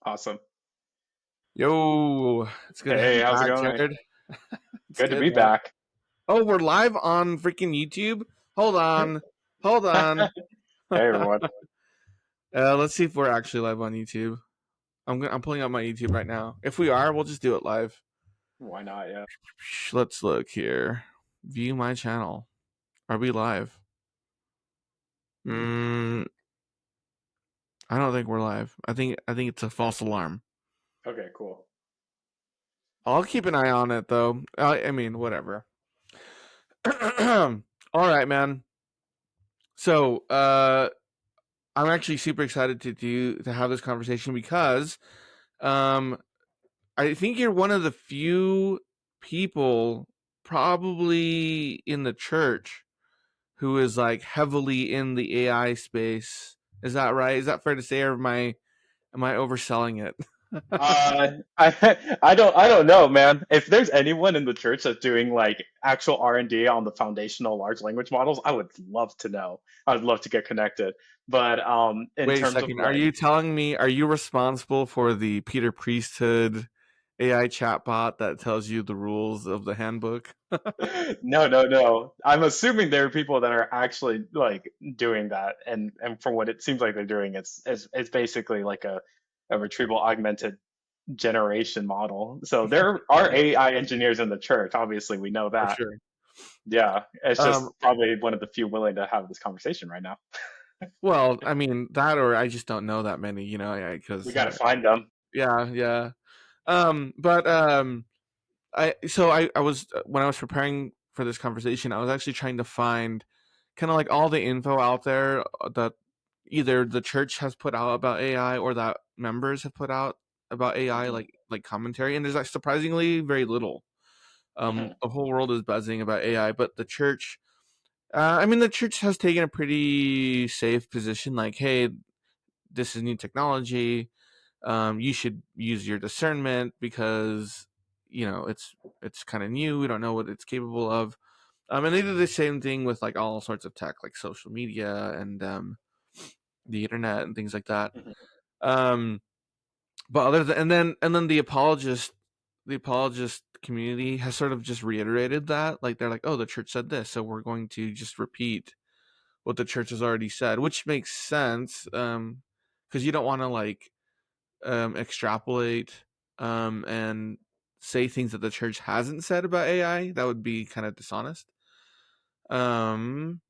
Awesome. Yo, it's good to have Hey, you how's it back, going? Jared. It's Good to good, be man. back. Oh, we're live on freaking YouTube. Hold on, hold on. Hey, everyone. Let's see if we're actually live on YouTube. I'm pulling up my YouTube right now. If we are, we'll just do it live. Why not? Yeah. Let's look here. View my channel. Are we live? Mm, I don't think we're live. I think it's a false alarm. Okay, cool. I'll keep an eye on it though. I mean, whatever. All right, man. So, I'm actually super excited to have this conversation because um I think you're one of the few people probably in the church who is like heavily in the AI space. Is that right? Is that fair to say, or am I overselling it? I don't know, man. If there's anyone in the church that's doing like actual R&D on the foundational large language models, I would love to know. I'd love to get connected. But in Wait a terms of second. Are like, you telling me, are you responsible for the Peter Priesthood AI chatbot that tells you the rules of the handbook? no, no, no. I'm assuming there are people that are actually like doing that, and from what it seems like they're doing, it's basically like a retrieval augmented generation model. So there are AI engineers in the church. Obviously, we know For that. sure. Yeah, it's Um, just probably one of the few willing to have this conversation right now. well, I mean that, or I just don't know that many, We because got to find them. yeah, yeah. But I was when I was preparing for this conversation, I was actually trying to find kind of like all the info out there that either the church has put out about AI or that members have put out about AI, Hmm. like commentary, and there's like surprisingly very little. Hmm. The whole world is buzzing about AI, but the church. I mean, the church has taken a pretty safe position. Like, hey, this is new technology. You should use your discernment because it's kind of new. We don't know what it's capable of. And they do the same thing with like all sorts of tech, like social media and the internet and things like that. Hmm. Um, but other than and then the apologist community has sort of just reiterated that, like they're like, oh, the church said this, so we're going to just repeat what the church has already said, which makes sense. Because you don't want to like extrapolate and say things that the church hasn't said about AI. That would be kind of dishonest. Um,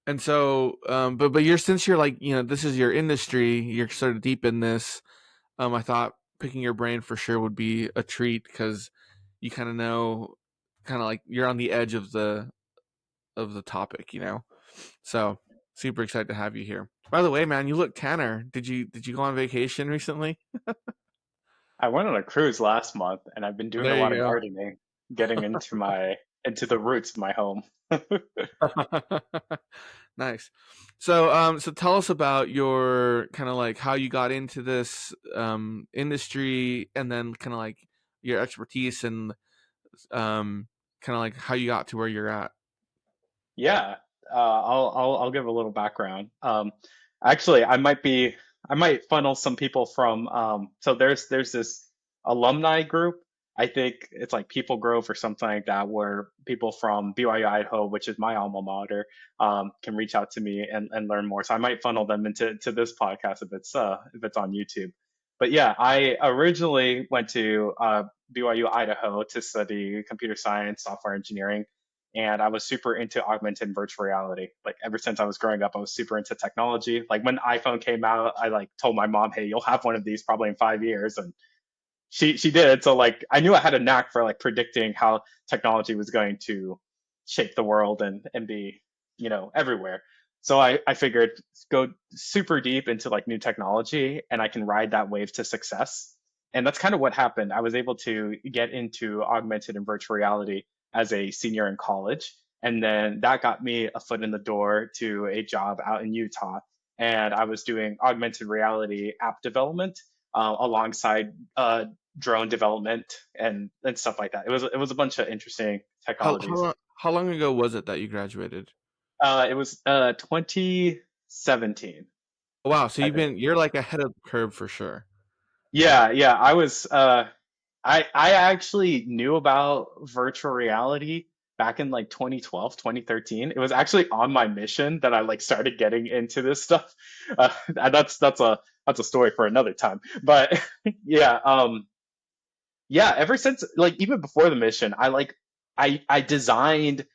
and so, but you're since you're like this is your industry, you're sort of deep in this. I thought picking your brain for sure would be a treat because you kind of know, kind of like you're on the edge of the topic. So super excited to have you here. By the way, man, you look tanner. Did you go on vacation recently? I went on a cruise last month, and I've been doing a There lot you of go. gardening, getting into the roots of my home. Nice. So tell us about your kind of like how you got into this industry, and then kind of like your expertise and kind of like how you got to where you're at. Yeah, I'll give a little background. Actually, I might funnel some people from so there's this alumni group. I think it's like People Grove or something like that, where people from BYU Idaho, which is my alma mater, can reach out to me and learn more. So I might funnel them into this podcast if it's on YouTube. But yeah, I originally went to BYU Idaho to study computer science, software engineering, and I was super into augmented and virtual reality. Like ever since I was growing up, I was super into technology. Like when iPhone came out, I like told my mom, "Hey, you'll have one of these probably in 5 years," and she did. So like I knew I had a knack for like predicting how technology was going to shape the world and be everywhere. So I figured go super deep into like new technology, and I can ride that wave to success. And that's kind of what happened. I was able to get into augmented and virtual reality as a senior in college. And then that got me a foot in the door to a job out in Utah. And I was doing augmented reality app development alongside drone development and stuff like that. It was a bunch of interesting How how technologies. long how long ago was it that you graduated? It was 2017, Oh, wow, so I think. you're like ahead of the curve for sure. Yeah. I actually knew about virtual reality back in like 2012, 2013. It was actually on my mission that I like started getting into this stuff. And that's a story for another time. But yeah, yeah, ever since like even before the mission, I designed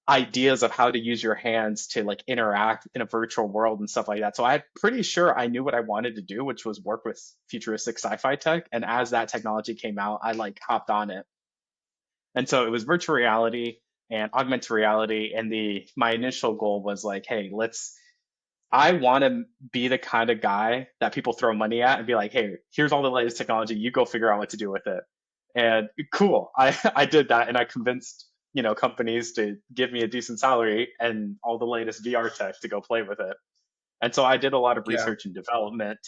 ideas of how to use your hands to like interact in a virtual world and stuff like that. So I'm pretty sure I knew what I wanted to do, which was work with futuristic sci-fi tech. And as that technology came out, I like hopped on it. And so it was virtual reality and augmented reality. And the my initial goal was like, hey, I want to be the kind of guy that people throw money at and be like, hey, here's all the latest technology. You go figure out what to do with it. And cool. I did that and I convinced, companies to give me a decent salary and all the latest VR tech to go play with it. And so I did a lot of Yeah. research and development.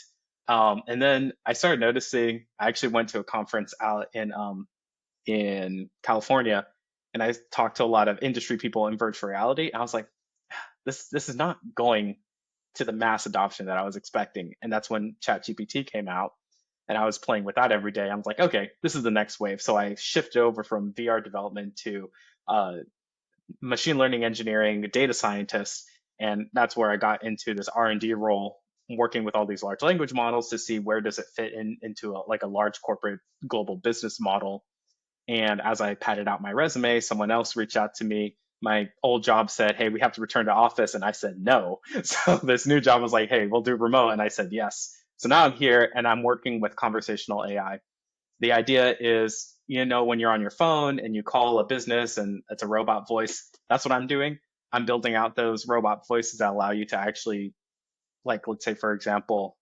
And then I started noticing, I actually went to a conference out in California and I talked to a lot of industry people in virtual reality. I was like, this is not going to the mass adoption that I was expecting. And that's when ChatGPT came out and I was playing with that every day. I was like, okay, this is the next wave. So I shifted over from VR development to uh, machine learning engineering, data scientist, and that's where I got into this R&D role, working with all these large language models to see where does it fit into like a large corporate global business model. And as I padded out my resume, someone else reached out to me. My old job said, hey, we have to return to office. And I said, no. So this new job was like, hey, we'll do remote. And I said, yes. So now I'm here and I'm working with conversational AI. The idea is, when you're on your phone and you call a business and it's a robot voice, that's what I'm doing. I'm building out those robot voices that allow you to actually, like, let's say, for example,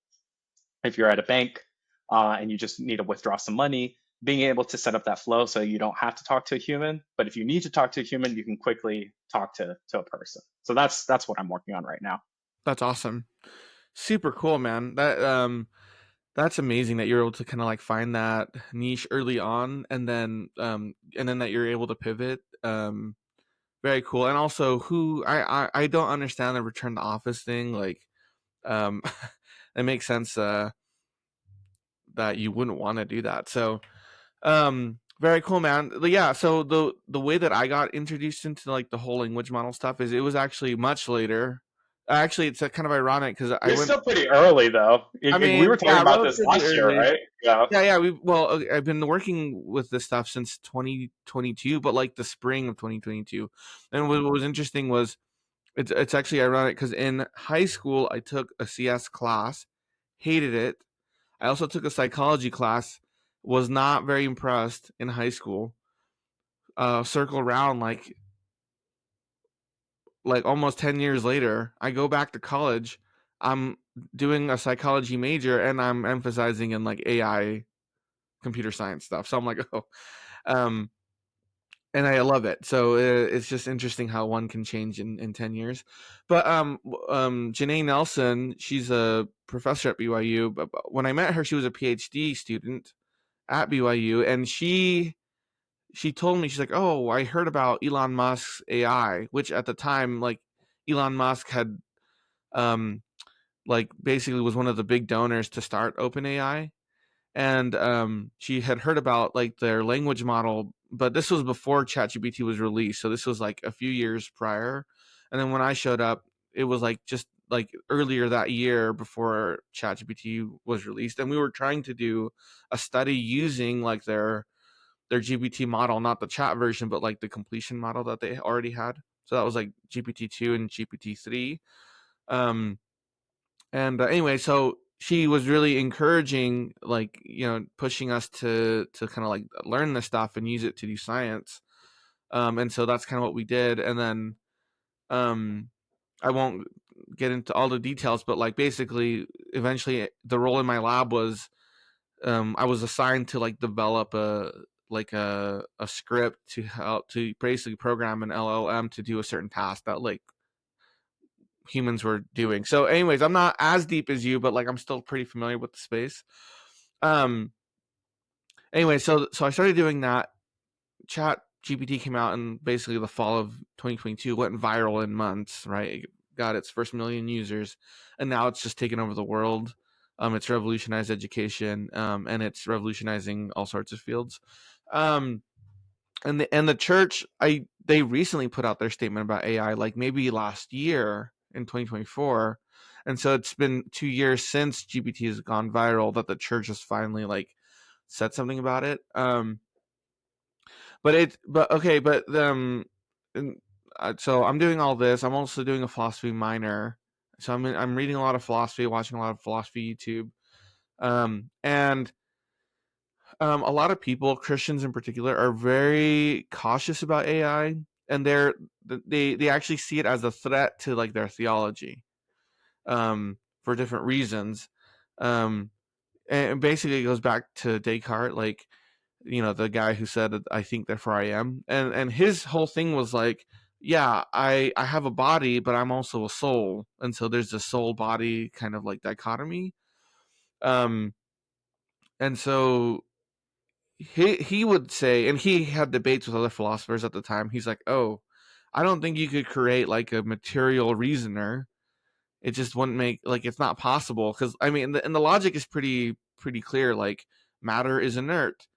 if you're at a bank and you just need to withdraw some money, being able to set up that flow so you don't have to talk to a human. But if you need to talk to a human, you can quickly talk to a person. So that's what I'm working on right now. That's awesome. Super cool, man. That's amazing that you're able to kind of like find that niche early on, and then that you're able to pivot. Very cool. And also, who I don't understand the return to office thing. Like, um, it makes sense that you wouldn't want to do that. So, very cool, man. Yeah. So the way that I got introduced into like the whole language model stuff is it was actually much later. Actually, it's kind of ironic because I You're went. still pretty early though. I We mean, were talking yeah, about this relatively last year, early. right? Yeah. Yeah, yeah. I've been working with this stuff since 2022, but like the spring of 2022. And what was interesting was it's actually ironic because in high school I took a CS class, hated it. I also took a psychology class, was not very impressed in high school. Circle around like almost 10 years later, I go back to college. I'm doing a psychology major and I'm emphasizing in like AI computer science stuff. So I'm like, oh, um, and I love it. So it's just interesting how one can change in 10 years. But Janae Nelson, she's a professor at BYU. But when I met her, she was a PhD student at BYU, and she told me she's like, oh, I heard about Elon Musk's AI, which at the time, like Elon Musk had um like basically was one of the big donors to start OpenAI, and she had heard about like their language model, but this was before ChatGPT was released, so this was like a few years prior. And then when I showed up, it was like just like earlier that year before ChatGPT was released, and we were trying to do a study using like their GPT model, not the chat version, but like the completion model that they already had. So that was like GPT-2 and GPT-3. Um, and anyway, so she was really encouraging, like pushing us to kind of like learn this stuff and use it to do science. And so that's kind of what we did. And then um, I won't get into all the details, but like basically, eventually, the role in my lab was I was assigned to like develop a script to help to basically program an LLM to do a certain task that like humans were doing. So, anyways, I'm not as deep as you, but like I'm still pretty familiar with the space. Um. Anyway, so I started doing that. Chat GPT came out in basically the fall of 2022, went viral in months. Right, it got its first million users, and now it's just taken over the world. It's revolutionized education, and it's revolutionizing all sorts of fields. Um, and the church, they recently put out their statement about AI, like maybe last year in 2024, and so it's been 2 years since GPT has gone viral that the church has finally like said something about it. But okay, but and, so I'm doing all this. I'm also doing a philosophy minor, so I'm reading a lot of philosophy, watching a lot of philosophy YouTube, and a lot of people, Christians in particular, are very cautious about AI, and they actually see it as a threat to like their theology, for different reasons. Um, and basically, it goes back to Descartes, like the guy who said, "I think, therefore I am," and his whole thing was like, yeah, I have a body, but I'm also a soul, and so there's a soul body kind of like dichotomy. Um, and so he would say, and he had debates with other philosophers at the time. He's like, "Oh, I don't think you could create like a material reasoner. It just wouldn't make like it's not possible because I mean, and the logic is pretty clear. Like matter is inert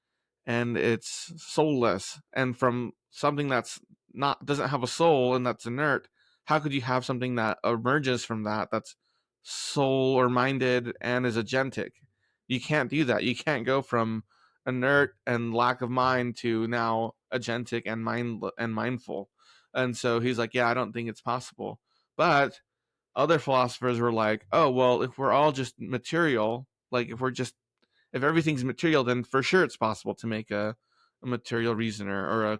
and it's soulless, and from something that's not doesn't have a soul and that's inert, how could you have something that emerges from that's soul or minded and is agentic? You can't do that. You can't go from inert and lack of mind to now agentic and mindful. And so he's like, yeah, I don't think it's possible. But other philosophers were like, oh well, if we're all just material, like if everything's material, then for sure it's possible to make a material reasoner or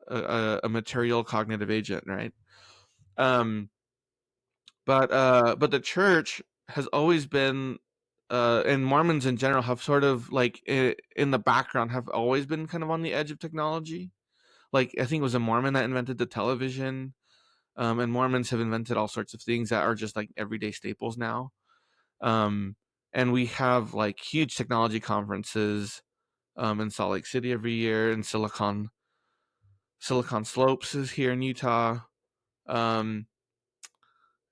a material cognitive agent, right? Um, but the church has always been, and Mormons in general have sort of like in the background have always been kind of on the edge of technology. Like I think it was a Mormon that invented the television, and Mormons have invented all sorts of things that are just like everyday staples now. Um, and we have like huge technology conferences in Salt Lake City every year, and Silicon Slopes is here in Utah, um,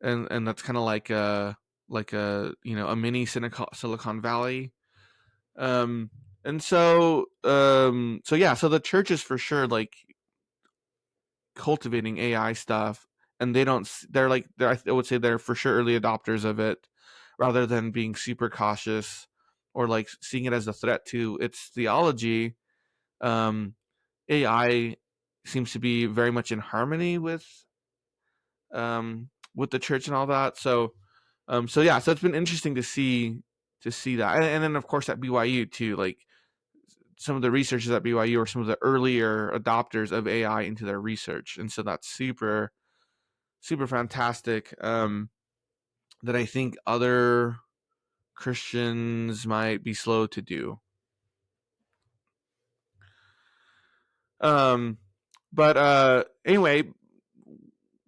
and that's kind of like a a mini Silicon Valley, and so yeah, so the church is for sure like cultivating AI stuff, and they're like I would say they're for sure early adopters of it, rather than being super cautious or like seeing it as a threat to its theology. um, AI seems to be very much in harmony with the church and all that. So yeah, so it's been interesting to see that, and then of course at BYU too. Like some of the researchers at BYU are some of the earlier adopters of AI into their research, and so that's super fantastic. That I think other Christians might be slow to do. Um, but anyway,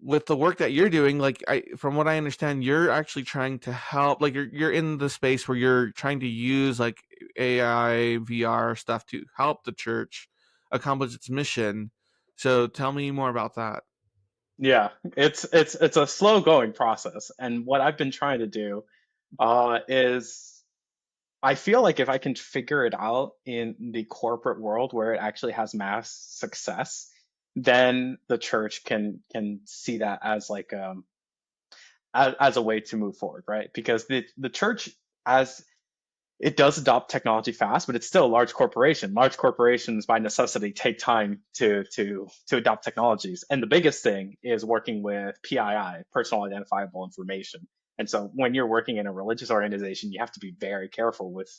with the work that you're doing, like from what I understand, you're actually trying to help. Like you're in the space where you're trying to use like AI, VR stuff to help the church accomplish its mission. So tell me more about that. Yeah, it's a slow going process, and what I've been trying to do is I feel like if I can figure it out in the corporate world where it actually has mass success, then the church can see that as like as a way to move forward, right? Because the church, as it does adopt technology fast, but it's still a large corporation. Large corporations by necessity take time to adopt technologies. And the biggest thing is working with PII, personal identifiable information. And so when you're working in a religious organization, you have to be very careful with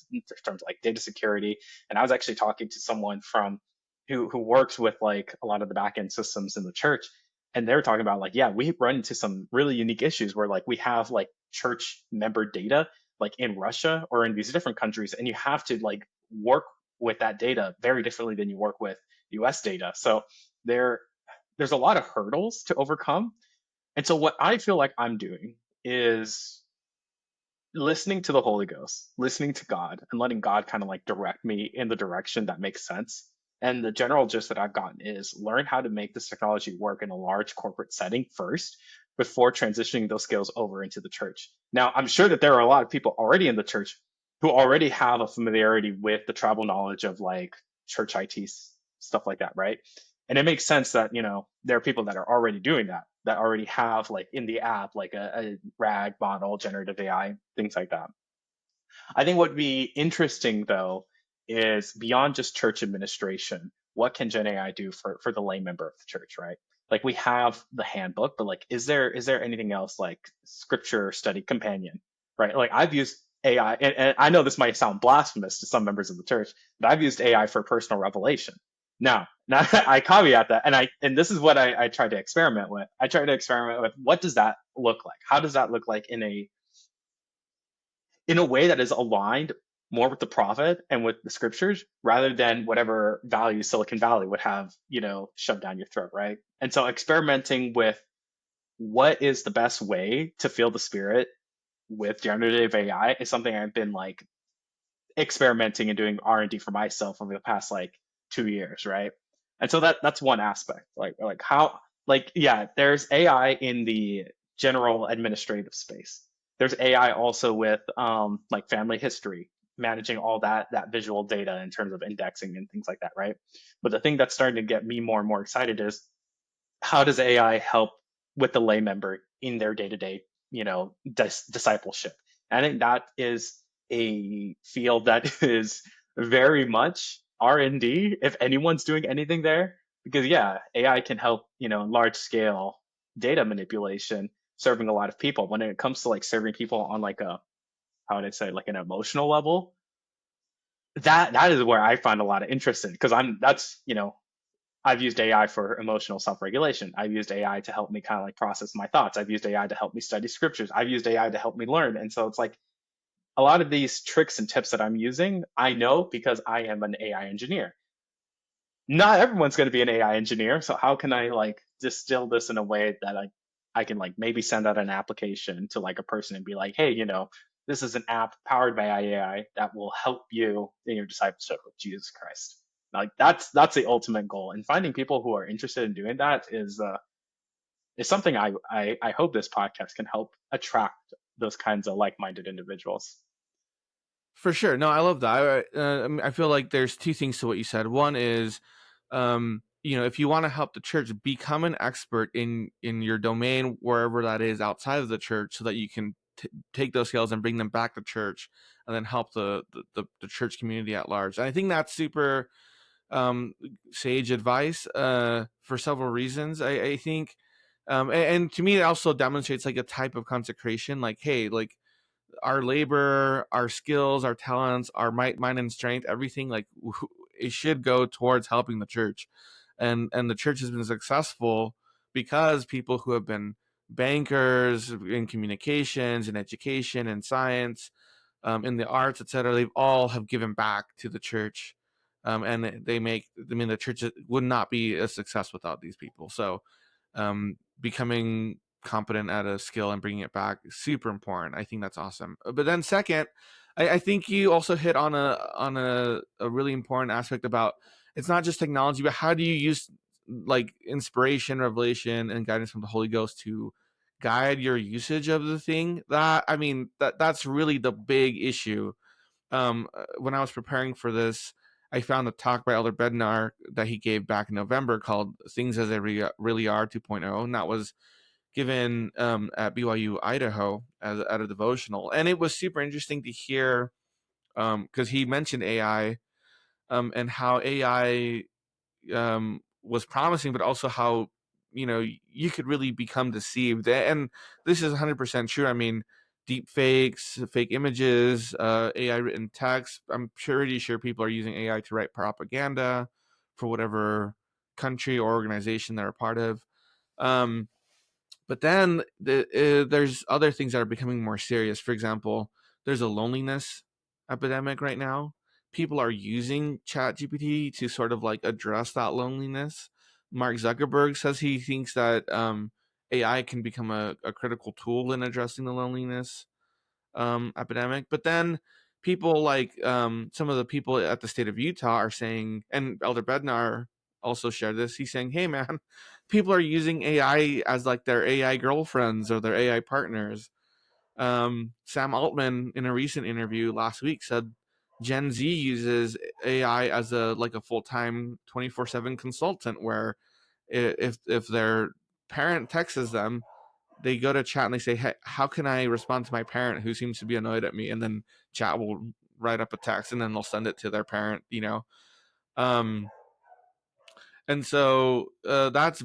terms like data security. And I was actually talking to someone from who works with like a lot of the backend systems in the church. And they're talking about like, yeah, we run into some really unique issues where like we have like church member data like in Russia or in these different countries, and you have to like work with that data very differently than you work with US data. So there there's a lot of hurdles to overcome. And so what I feel like I'm doing is listening to the Holy Ghost, listening to God, and letting God kind of like direct me in the direction that makes sense. And the general gist that I've gotten is learn how to make this technology work in a large corporate setting first, before transitioning those skills over into the church. Now, I'm sure that there are a lot of people already in the church who already have a familiarity with the tribal knowledge of like church IT stuff like that, right? And it makes sense that, there are people that are already doing that, that already have like in the app, like a RAG model, generative AI, things like that. I think what would be interesting though is beyond just church administration, what can Gen AI do for the lay member of the church, right? Like we have the handbook, but like is there anything else like scripture study companion, right? Like I've used AI, and I know this might sound blasphemous to some members of the church, but I've used AI for personal revelation. Now I caveat that, and this is what I try to experiment with. I try to experiment with what does that look like? How does that look like in a way that is aligned more with the prophet and with the scriptures rather than whatever value Silicon Valley would have, shoved down your throat, right? And so experimenting with what is the best way to feel the spirit with generative AI is something I've been like experimenting and doing R&D for myself over the past like 2 years, right? And so that's one aspect. Like how like yeah, there's AI in the general administrative space. There's AI also with like family history, managing all that visual data in terms of indexing and things like that, right? But the thing that's starting to get me more and more excited is how does AI help with the lay member in their day to day, discipleship? And I think that is a field that is very much R&D if anyone's doing anything there, because yeah, AI can help, in large scale data manipulation, serving a lot of people. When it comes to like serving people on like a, how would I say, like an emotional level, that is where I find a lot of interest in, because I've used AI for emotional self-regulation. I've used AI to help me kind of like process my thoughts. I've used AI to help me study scriptures. I've used AI to help me learn. And so it's like a lot of these tricks and tips that I'm using, I know because I am an AI engineer. Not everyone's going to be an AI engineer. So how can I like distill this in a way that I can like maybe send out an application to like a person and be like, hey, this is an app powered by AI that will help you in your discipleship with Jesus Christ. Like that's the ultimate goal. And finding people who are interested in doing that is something I hope this podcast can help attract those kinds of like-minded individuals. For sure. No, I love that. I feel like there's two things to what you said. One is, if you want to help the church, become an expert in your domain, wherever that is outside of the church, so that you can take those skills and bring them back to church, and then help the church community at large. And I think that's super um, sage advice for several reasons. I think, and to me, it also demonstrates like a type of consecration. Like, hey, like our labor, our skills, our talents, our might, mind, and strength, everything like it should go towards helping the church, and the church has been successful because people who have been bankers in communications and education and science, in the arts, etc., they've all have given back to the church, and they make. I mean, the church would not be a success without these people. So becoming competent at a skill and bringing it back is super important. I think that's awesome. But then second, I think you also hit on a really important aspect about it's not just technology, but how do you use like inspiration, revelation, and guidance from the Holy Ghost to guide your usage of the thing. That I mean that's really the big issue. When I was preparing for this, I found a talk by Elder Bednar that he gave back in November called "Things as They Really Are 2.0," and that was given at BYU Idaho as at a devotional, and it was super interesting to hear because he mentioned AI and how AI was promising, but also how you could really become deceived. And this is 100% true. I mean, deep fakes, fake images, AI written text. I'm pretty sure people are using AI to write propaganda for whatever country or organization they're a part of. Um, but then there's other things that are becoming more serious. For example, there's a loneliness epidemic right now. People are using ChatGPT to sort of like address that loneliness. Mark Zuckerberg says he thinks that AI can become a critical tool in addressing the loneliness epidemic. But then people like some of the people at the state of Utah are saying, and Elder Bednar also shared this. He's saying, "Hey, man, people are using AI as like their AI girlfriends or their AI partners." Sam Altman, in a recent interview last week, said Gen Z uses AI as a like a full time 24/7 consultant, where if their parent texts them, they go to chat and they say, "Hey, how can I respond to my parent who seems to be annoyed at me?" And then chat will write up a text and then they'll send it to their parent. Um, and so that's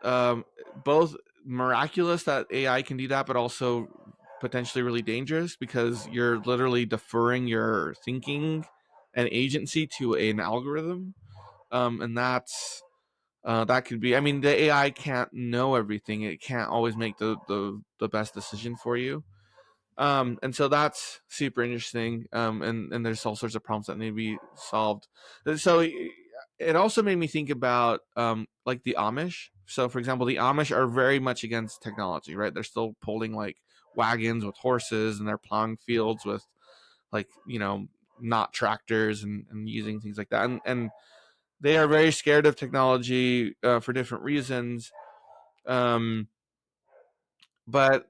um, both miraculous that AI can do that, but also potentially really dangerous because you're literally deferring your thinking and agency to an algorithm, and that could be. I mean, the AI can't know everything; it can't always make the best decision for you. And so that's super interesting. And there's all sorts of problems that need to be solved. So it also made me think about like the Amish. So for example, the Amish are very much against technology, right? They're still pulling like wagons with horses and they're plowing fields with like, not tractors and using things like that. And they are very scared of technology for different reasons. Um, but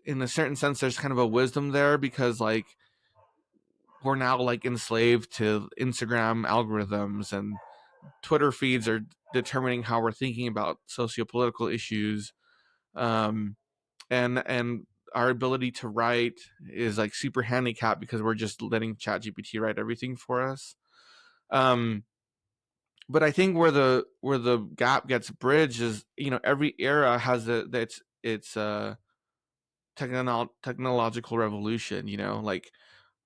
in a certain sense, there's kind of a wisdom there because like we're now like enslaved to Instagram algorithms and Twitter feeds are determining how we're thinking about sociopolitical issues. Um, and our ability to write is like super handicapped because we're just letting ChatGPT write everything for us. Um, but I think where the gap gets bridged is every era has its technological revolution. Like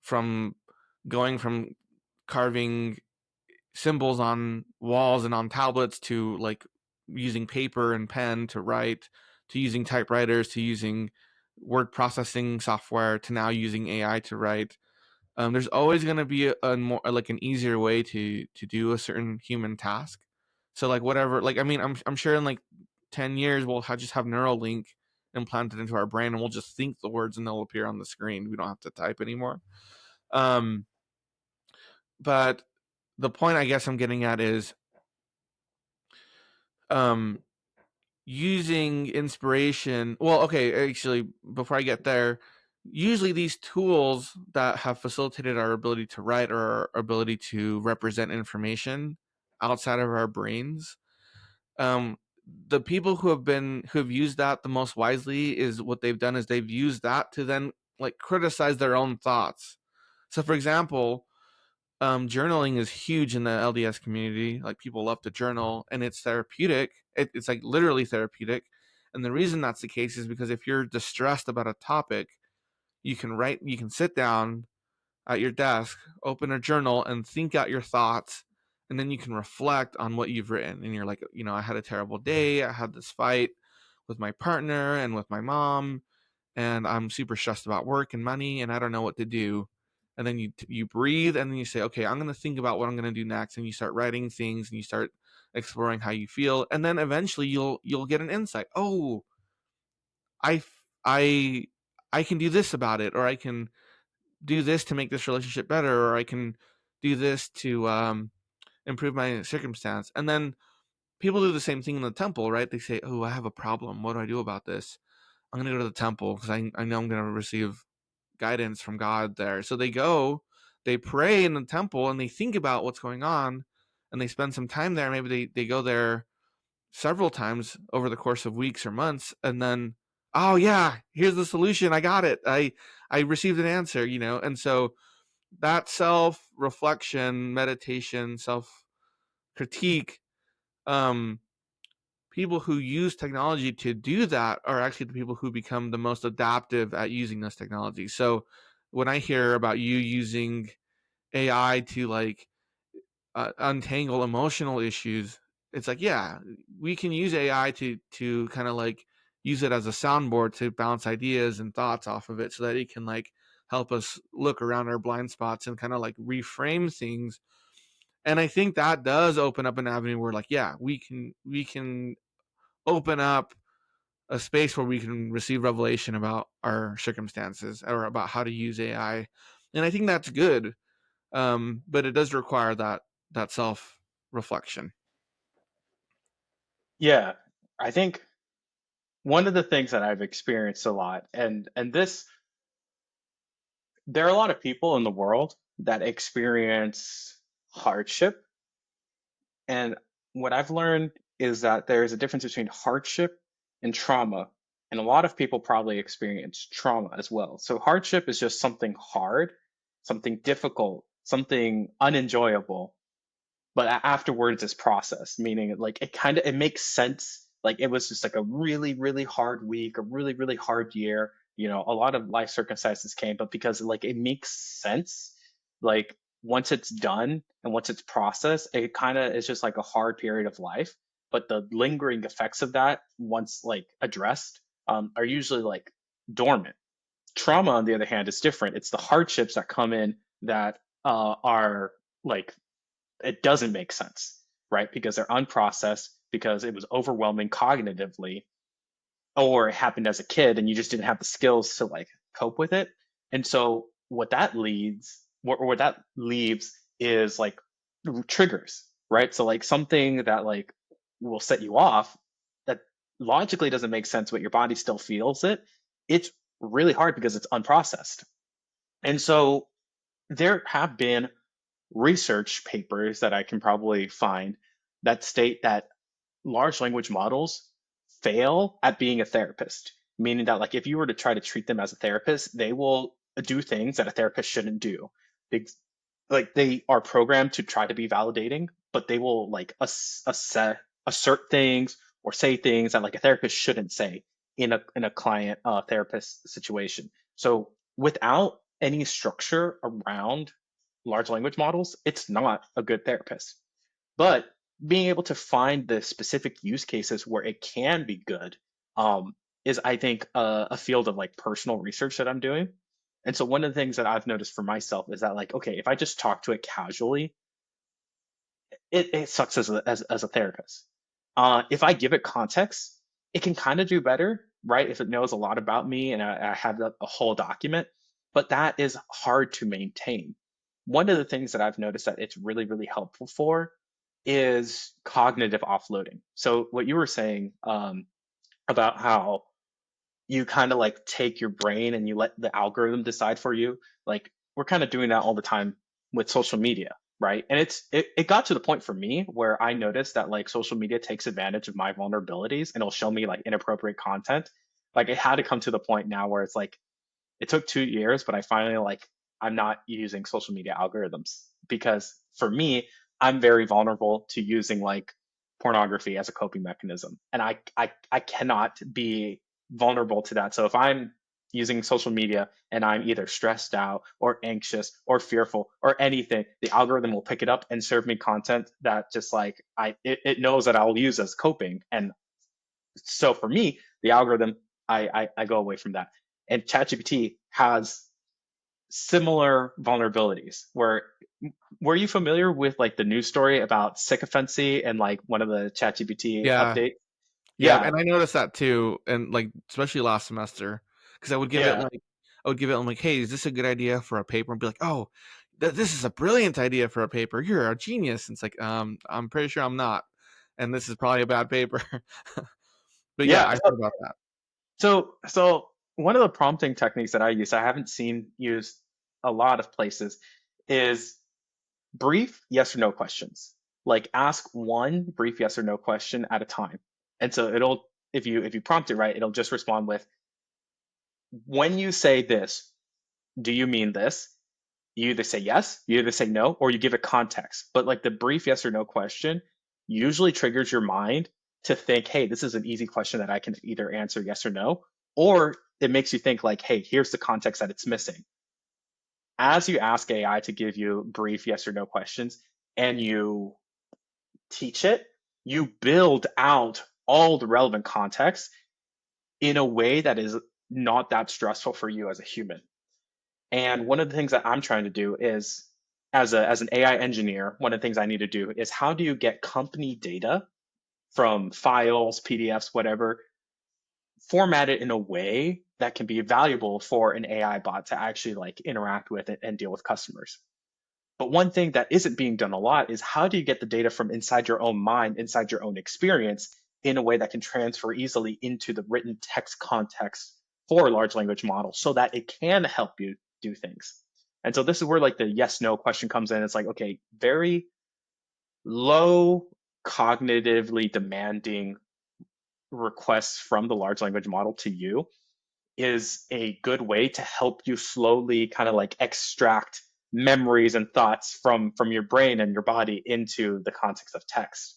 from going from carving symbols on walls and on tablets to like using paper and pen to write to using typewriters to using word processing software to now using AI to write. There's always going to be a more like an easier way to do a certain human task. So like whatever, like I mean, I'm sure in like 10 years we'll just have Neuralink implanted into our brain and we'll just think the words and they'll appear on the screen. We don't have to type anymore. Um, but the point I guess I'm getting at is um using inspiration. Well, okay, actually, before I get there, usually these tools that have facilitated our ability to write or our ability to represent information outside of our brains, um, the people who have used that the most wisely is what they've done is they've used that to then like criticize their own thoughts. So, for example, journaling is huge in the LDS community. Like people love to journal, and it's therapeutic. It's like literally therapeutic. And the reason that's the case is because if you're distressed about a topic, you can write. You can sit down at your desk, open a journal, and think out your thoughts, and then you can reflect on what you've written. And you're like, I had a terrible day. I had this fight with my partner and with my mom, and I'm super stressed about work and money and I don't know what to do. And then you breathe and then you say, okay, I'm going to think about what I'm going to do next. And you start writing things and you start exploring how you feel. And then eventually you'll get an insight. Oh, I, I, I can do this about it, or I can do this to make this relationship better, or I can do this to improve my circumstance. And then people do the same thing in the temple, right? They say, oh, I have a problem. What do I do about this? I'm going to go to the temple because I know I'm going to receive guidance from God there. So they go, they pray in the temple and they think about what's going on and they spend some time there. Maybe they go there several times over the course of weeks or months. And then, oh yeah, here's the solution. I got it. I received an answer, And so that self reflection, meditation, self critique, um, people who use technology to do that are actually the people who become the most adaptive at using this technology. So when I hear about you using AI to like untangle emotional issues, it's like, yeah, we can use AI to kind of like use it as a soundboard to bounce ideas and thoughts off of it so that it can like help us look around our blind spots and kind of like reframe things. And I think that does open up an avenue where like, yeah, we can open up a space where we can receive revelation about our circumstances or about how to use AI. And I think that's good. But it does require that self. reflection. Yeah, I think one of the things that I've experienced a lot, and this, there are a lot of people in the world that experience hardship, and what I've learned is that there's a difference between hardship and trauma, and a lot of people probably experience trauma as well. So hardship is just something hard, something difficult, something unenjoyable, but afterwards it's processed, meaning like it kind of it makes sense. Like it was just like a really, really hard week, a really, really hard year. A lot of life circumstances came, but because like it makes sense, like once it's done and once it's processed, it kind of is just like a hard period of life. But the lingering effects of that, once like addressed, are usually like dormant. Trauma, on the other hand, is different. It's the hardships that come in that are like it doesn't make sense, right? Because they're unprocessed, because it was overwhelming cognitively, or it happened as a kid and you just didn't have the skills to like cope with it. And so what that leaves is like triggers, right? So like something that like will set you off that logically doesn't make sense, but your body still feels it. It's really hard because it's unprocessed. And so there have been research papers that I can probably find that state that large language models fail at being a therapist, meaning that like if you were to try to treat them as a therapist, they will do things that a therapist shouldn't do. They, like they are programmed to try to be validating, but they will like assert things or say things that like a therapist shouldn't say in a client therapist situation. So without any structure around large language models, it's not a good therapist. But being able to find the specific use cases where it can be good is, I think, a field of like personal research that I'm doing. And so one of the things that I've noticed for myself is that like, okay, if I just talk to it casually, it sucks as a therapist. If I give it context, it can kind of do better, right? If it knows a lot about me and I have a whole document, but that is hard to maintain. One of the things that I've noticed that it's really, really helpful for is cognitive offloading. So what you were saying about how you kind of like take your brain and you let the algorithm decide for you. Like we're kind of doing that all the time with social media, right? And it got to the point for me where I noticed that like social media takes advantage of my vulnerabilities and it'll show me like inappropriate content. Like it had to come to the point now where it's like it took 2 years, but I finally like I'm not using social media algorithms because for me, I'm very vulnerable to using like pornography as a coping mechanism. And I cannot be vulnerable to that. So if I'm using social media and I'm either stressed out or anxious or fearful or anything, the algorithm will pick it up and serve me content that just like it knows that I'll use as coping. And so for me, the algorithm, I go away from that. And ChatGPT has similar vulnerabilities. Were you familiar with like the news story about sycophancy and like one of the ChatGPT Yeah, updates? yeah, Yeah, and I noticed that too, and like especially last semester, because yeah, I would give it, I'm like, hey, is this a good idea for a paper? And be like, oh, this is a brilliant idea for a paper. You're a genius. And it's like, I'm pretty sure I'm not, and this is probably a bad paper. But yeah, yeah. I heard about that. So one of the prompting techniques that I use, I haven't seen used a lot of places, is brief yes or no questions. Like ask one brief yes or no question at a time. And so it'll if you prompt it right, it'll just respond with when you say this, do you mean this? You either say yes, you either say no, or you give it context. But like the brief yes or no question usually triggers your mind to think, hey, this is an easy question that I can either answer yes or no, or it makes you think like, hey, here's the context that it's missing. As you ask AI to give you brief yes or no questions and you teach it, you build out all the relevant context in a way that is not that stressful for you as a human. And one of the things that I'm trying to do is, as an AI engineer, one of the things I need to do is how do you get company data from files, PDFs, whatever, formatted in a way that can be valuable for an AI bot to actually like interact with it and deal with customers. But one thing that isn't being done a lot is how do you get the data from inside your own mind, inside your own experience, in a way that can transfer easily into the written text context for a large language model so that it can help you do things. And so this is where like the yes no question comes in. It's like, okay, very low cognitively demanding requests from the large language model to you is a good way to help you slowly kind of like extract memories and thoughts from your brain and your body into the context of text.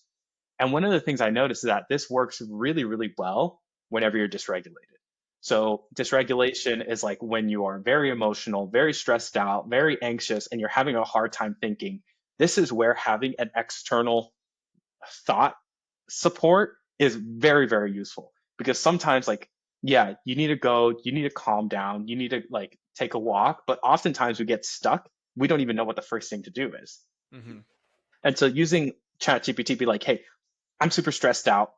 And one of the things I noticed is that this works really, really well whenever you're dysregulated. So dysregulation is like when you are very emotional, very stressed out, very anxious, and you're having a hard time thinking. This is where having an external thought support is very, very useful because sometimes like, yeah, you need to go, you need to calm down, you need to like take a walk, but oftentimes we get stuck. We don't even know what the first thing to do is. Mm-hmm. And so using ChatGPT, be like, hey, I'm super stressed out,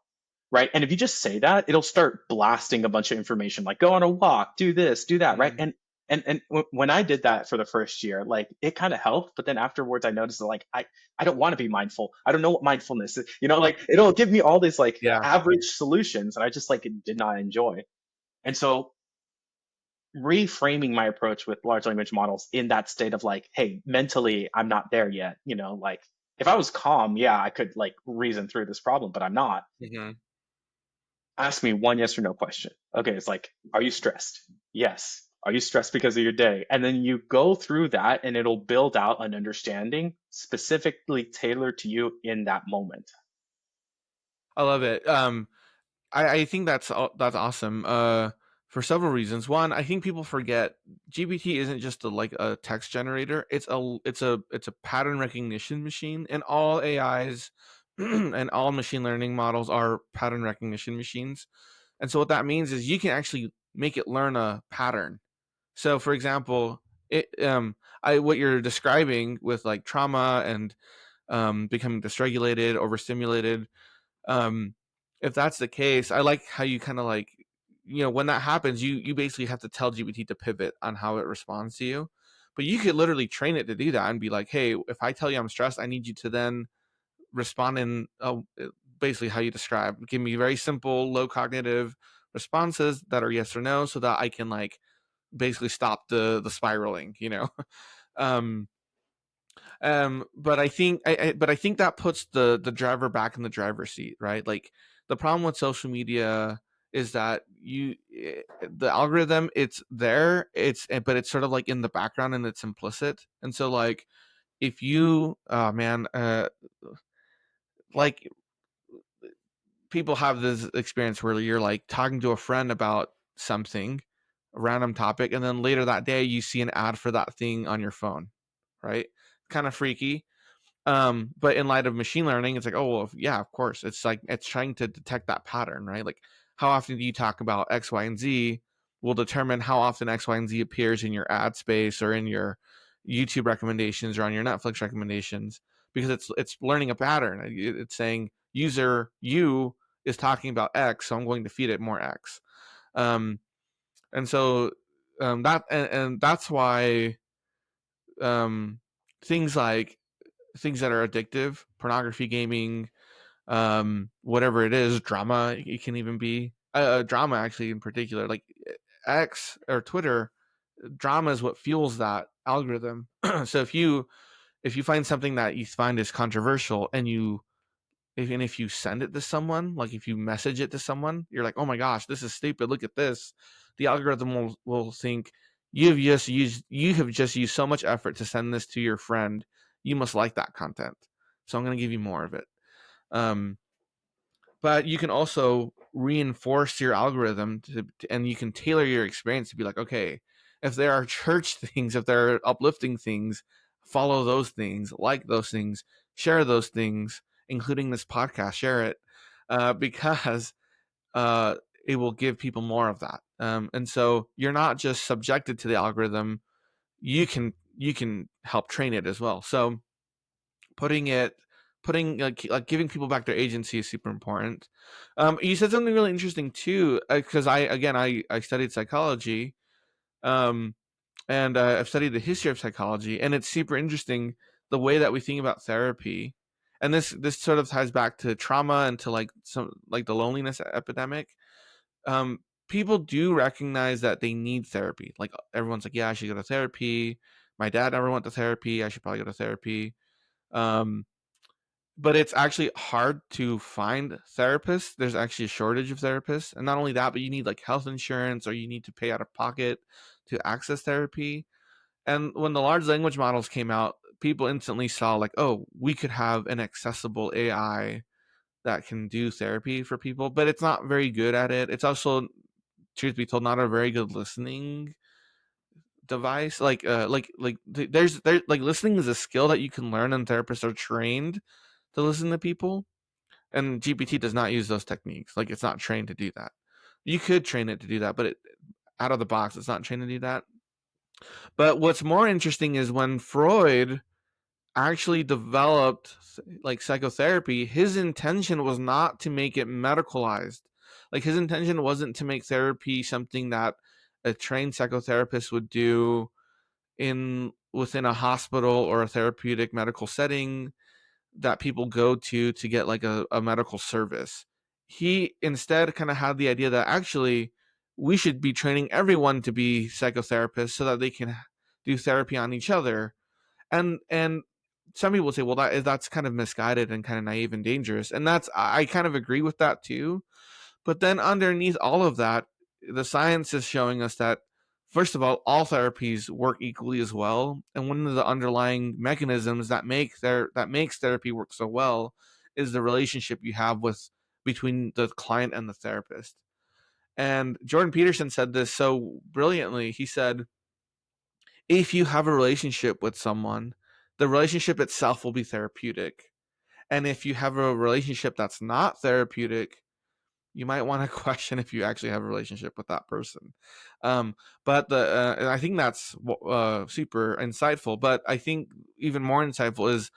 right? And if you just say that, it'll start blasting a bunch of information, like go on a walk, do this, do that, right? Mm-hmm. And when I did that for the first year, like it kind of helped, but then afterwards I noticed that like I don't want to be mindful. I don't know what mindfulness is. Like it'll give me all these like Yeah. average solutions, and I just like did not enjoy. And so reframing my approach with large language models in that state of like, hey, mentally I'm not there yet. Like if I was calm, yeah, I could like reason through this problem, but I'm not. Mm-hmm. Ask me one yes or no question. Okay, it's like, are you stressed? Yes. Are you stressed because of your day? And then you go through that and it'll build out an understanding specifically tailored to you in that moment. I love it. I think that's awesome. For several reasons. One, I think people forget GPT isn't just a text generator. It's a pattern recognition machine, and all AIs and all machine learning models are pattern recognition machines. And so what that means is you can actually make it learn a pattern. So, for example, it I what you're describing with like trauma and becoming dysregulated, overstimulated, um if that's the case, I like how you kind of like, when that happens, you basically have to tell GPT to pivot on how it responds to you. But you could literally train it to do that and be like, hey, if I tell you I'm stressed, I need you to then respond in basically how you describe, give me very simple low cognitive responses that are yes or no, so that I can like basically stop the spiraling, um but I think that puts the driver back in the driver's seat, right? Like the problem with social media is that the algorithm, it's there, but it's sort of like in the background and it's implicit. And so like if you oh man like people have this experience where you're like talking to a friend about something, a random topic, and then later that day you see an ad for that thing on your phone, right? Kind of freaky. But in light of machine learning, it's like, oh well, yeah, of course. It's like it's trying to detect that pattern, right? Like how often do you talk about X, Y, and Z will determine how often X, Y, and Z appears in your ad space or in your YouTube recommendations or on your Netflix recommendations, because it's learning a pattern. It's saying user you is talking about X, so I'm going to feed it more X. Um, and so and that's why um, things like things that are addictive, pornography, gaming, whatever it is, drama, it can even be drama actually in particular, like X or Twitter, drama is what fuels that algorithm. So if you find something that you find is controversial and if you send it to someone, like if you message it to someone, you're like, oh my gosh, this is stupid. Look at this. The algorithm will think you have just used so much effort to send this to your friend. You must like that content. So I'm going to give you more of it. Um, but you can also reinforce your algorithm and you can tailor your experience to be like, okay, if there are church things, if there are uplifting things, follow those things, like those things, share those things, including this podcast, share it, because uh, it will give people more of that. And so you're not just subjected to the algorithm, you can help train it as well. So putting it putting like giving people back their agency is super important. You said something really interesting too, because I studied psychology, um, and I've studied the history of psychology, and it's super interesting the way that we think about therapy, and this sort of ties back to trauma and to like some like the loneliness epidemic. um, People do recognize that they need therapy. Like everyone's like, yeah, I should go to therapy. My dad never went to therapy. I should probably go to therapy. Um, but it's actually hard to find therapists. There's actually a shortage of therapists, and not only that, but you need like health insurance or you need to pay out of pocket to access therapy. And when the large language models came out, people instantly saw like, oh, we could have an accessible AI that can do therapy for people, but it's not very good at it. It's also, truth be told, not a very good listening device. There's like listening is a skill that you can learn, and therapists are trained to listen to people. And GPT does not use those techniques. Like it's not trained to do that. You could train it to do that, but out of the box, it's not trained to do that. But what's more interesting is when Freud actually developed like psychotherapy, his intention was not to make it medicalized. Like his intention wasn't to make therapy something that a trained psychotherapist would do in within a hospital or a therapeutic medical setting that people go to get like a medical service. He instead kind of had the idea that actually we should be training everyone to be psychotherapists so that they can do therapy on each other. And some people say, well, that's kind of misguided and kind of naive and dangerous, and that's, I kind of agree with that too. But then underneath all of that, the science is showing us that, first of all therapies work equally as well, and one of the underlying mechanisms that makes therapy work so well is the relationship you have with between the client and the therapist. And Jordan Peterson said this so brilliantly. He said, if you have a relationship with someone, the relationship itself will be therapeutic. And if you have a relationship that's not therapeutic, you might want to question if you actually have a relationship with that person. Um, but I think that's super insightful. But I think even more insightful is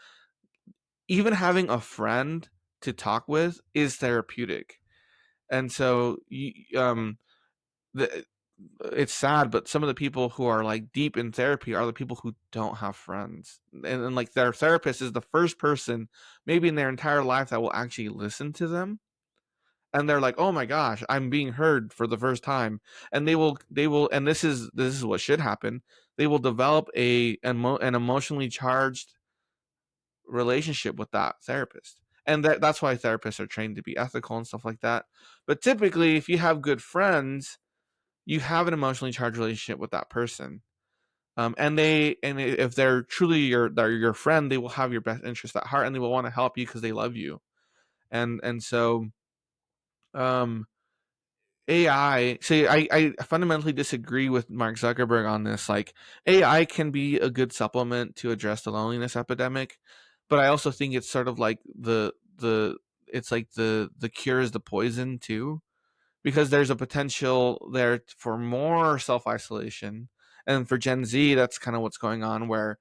even having a friend to talk with is therapeutic. And so the, it's sad, but some of the people who are like deep in therapy are the people who don't have friends, and like their therapist is the first person maybe in their entire life that will actually listen to them, and they're like, oh my gosh, I'm being heard for the first time. And they will, and this is what should happen. They will develop an emotionally charged relationship with that therapist, and that's why therapists are trained to be ethical and stuff like that. But typically, if you have good friends, you have an emotionally charged relationship with that person. And if they're truly they're your friend, they will have your best interest at heart, and they will want to help you because they love you. And so um AI. See, I fundamentally disagree with Mark Zuckerberg on this. Like, AI can be a good supplement to address the loneliness epidemic, but I also think it's sort of like the it's like the cure is the poison too, because there's a potential there for more self isolation, and for Gen Z, that's kind of what's going on, where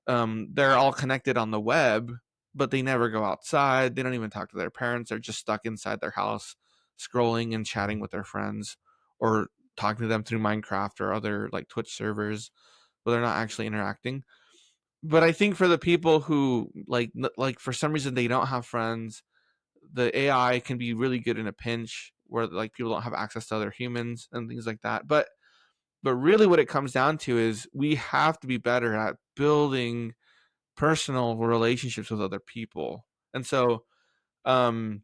they're all connected on the web, but they never go outside. They don't even talk to their parents. They're just stuck inside their house, scrolling and chatting with their friends, or talking to them through Minecraft or other like Twitch servers, but they're not actually interacting. But I think for the people who like for some reason they don't have friends, the AI can be really good in a pinch where like people don't have access to other humans and things like that. But really what it comes down to is we have to be better at building personal relationships with other people. And so um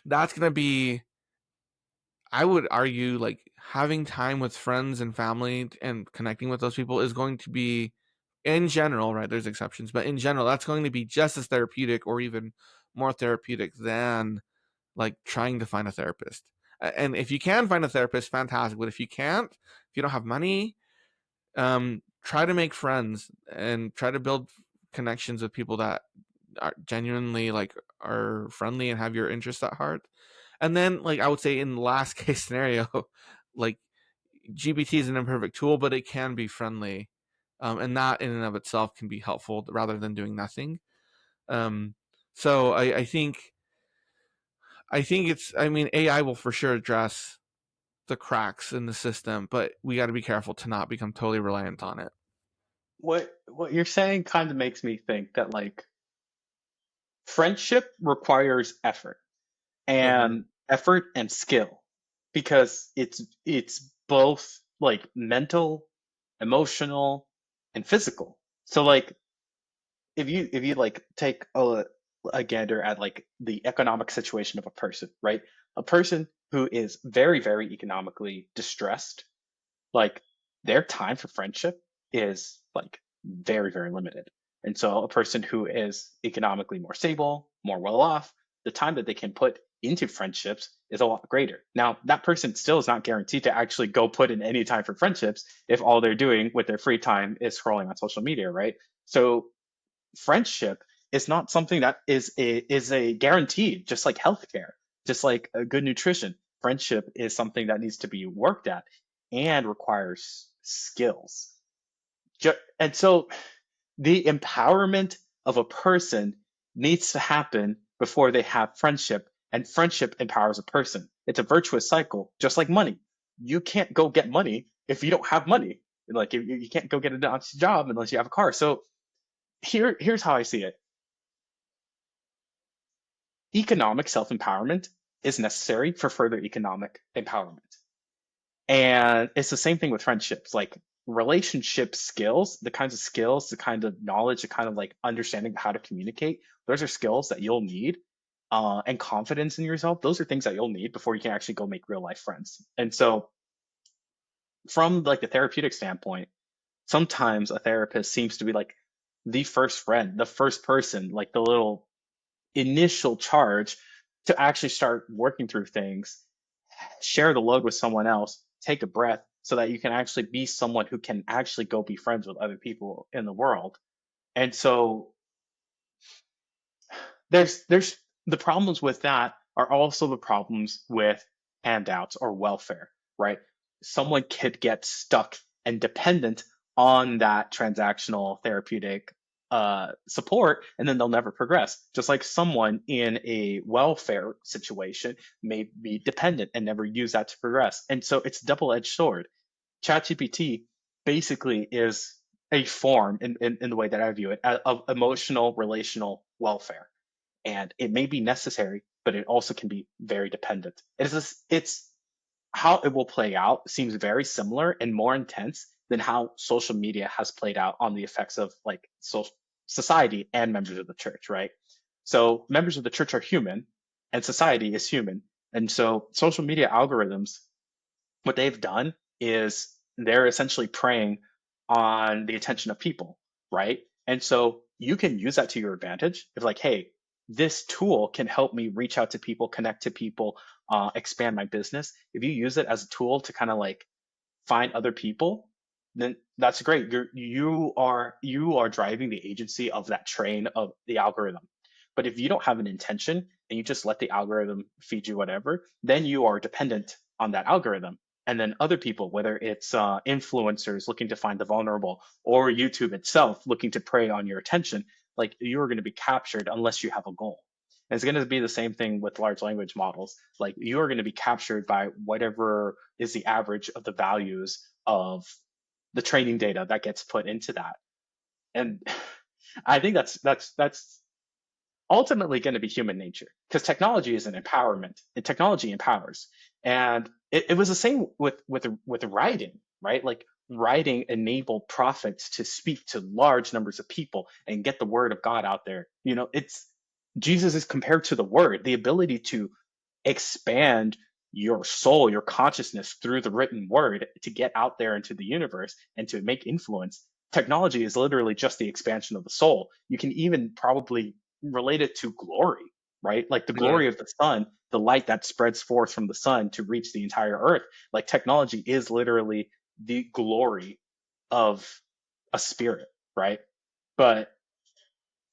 that's going to be, I would argue, like having time with friends and family and connecting with those people is going to be, in general, right, there's exceptions, but in general that's going to be just as therapeutic or even more therapeutic than like trying to find a therapist. And if you can find a therapist, fantastic. But if you can't, if you don't have money, try to make friends and try to build connections with people that are genuinely like are friendly and have your interests at heart. And then, like I would say, in the last case scenario, like GPT is an imperfect tool, but it can be friendly, and that in and of itself can be helpful rather than doing nothing. Um, so I think it's, I mean, AI will for sure address the cracks in the system, but we got to be careful to not become totally reliant on it. what you're saying kind of makes me think that like friendship requires Hmm. effort and skill because it's both like mental, emotional, and physical. So like if you like take a gander at like the economic situation of a person, right? A person who is very, very economically distressed, like their time for friendship is like very, very limited. And so a person who is economically more stable, more well off, the time that they can put into friendships is a lot greater. Now, that person still is not guaranteed to actually go put in any time for friendships if all they're doing with their free time is scrolling on social media, right? So friendship is not something that is a guaranteed, just like healthcare, just like a good nutrition. Friendship is something that needs to be worked at and requires skills. And so the empowerment of a person needs to happen before they have friendship, and friendship empowers a person. It's a virtuous cycle, just like money. You can't go get money if you don't have money. Like you can't go get a job unless you have a car. So here's how I see it. Economic self-empowerment is necessary for further economic empowerment. And it's the same thing with friendships, like relationship skills, the kinds of skills, the kind of knowledge, the kind of like understanding how to communicate. Those are skills that you'll need. And confidence in yourself. Those are things that you'll need before you can actually go make real life friends. And so from like the therapeutic standpoint, sometimes a therapist seems to be like the first friend, the first person, like the little initial charge to actually start working through things, share the load with someone else, take a breath so that you can actually be someone who can actually go be friends with other people in the world. And so there's the problems with that are also the problems with handouts or welfare, right? Someone could get stuck and dependent on that transactional therapeutic support, and then they'll never progress. Just like someone in a welfare situation may be dependent and never use that to progress. And so it's a double-edged sword. ChatGPT basically is a form in the way that I view it of emotional relational welfare, and it may be necessary, but it also can be very dependent. It's how it will play out seems very similar and more intense than how social media has played out on the effects of like social society and members of the church, right? So members of the church are human and society is human. And so social media algorithms, what they've done is they're essentially preying on the attention of people, right? And so you can use that to your advantage. If like, hey, this tool can help me reach out to people, connect to people, expand my business. If you use it as a tool to kind of like find other people, then that's great. You are driving the agency of that train of the algorithm. But if you don't have an intention and you just let the algorithm feed you whatever, then you are dependent on that algorithm. And then other people, whether it's influencers looking to find the vulnerable or YouTube itself looking to prey on your attention, like you're going to be captured unless you have a goal. And it's going to be the same thing with large language models. Like you are going to be captured by whatever is the average of the values of the training data that gets put into that. And I think that's ultimately going to be human nature because technology is an empowerment and technology empowers. And it was the same with writing, right? Like writing enabled prophets to speak to large numbers of people and get the word of God out there. It's Jesus is compared to the word, the ability to expand your soul, your consciousness through the written word to get out there into the universe and to make influence. Technology is literally just the expansion of the soul. You can even probably relate it to glory, right? Like the Yeah. glory of the sun, the light that spreads forth from the sun to reach the entire earth. Like technology is literally the glory of a spirit, right? But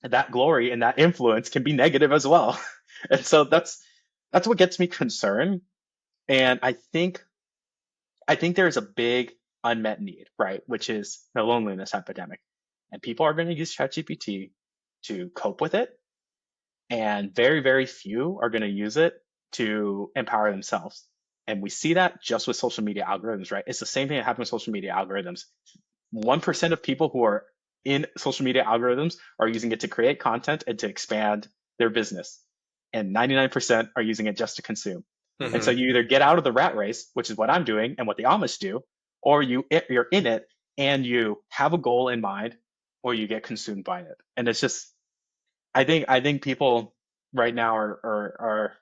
that glory and that influence can be negative as well. And so that's what gets me concerned. And I think there's a big unmet need, right? Which is the loneliness epidemic. And people are going to use ChatGPT to cope with it. And very, very few are going to use it to empower themselves. And we see that just with social media algorithms, right? It's the same thing that happens with social media algorithms. 1% of people who are in social media algorithms are using it to create content and to expand their business, and 99% are using it just to consume. And so Mm-hmm. you either get out of the rat race, which is what I'm doing and what the Amish do, or you're in it and you have a goal in mind, or you get consumed by it. And it's just, I think people right now are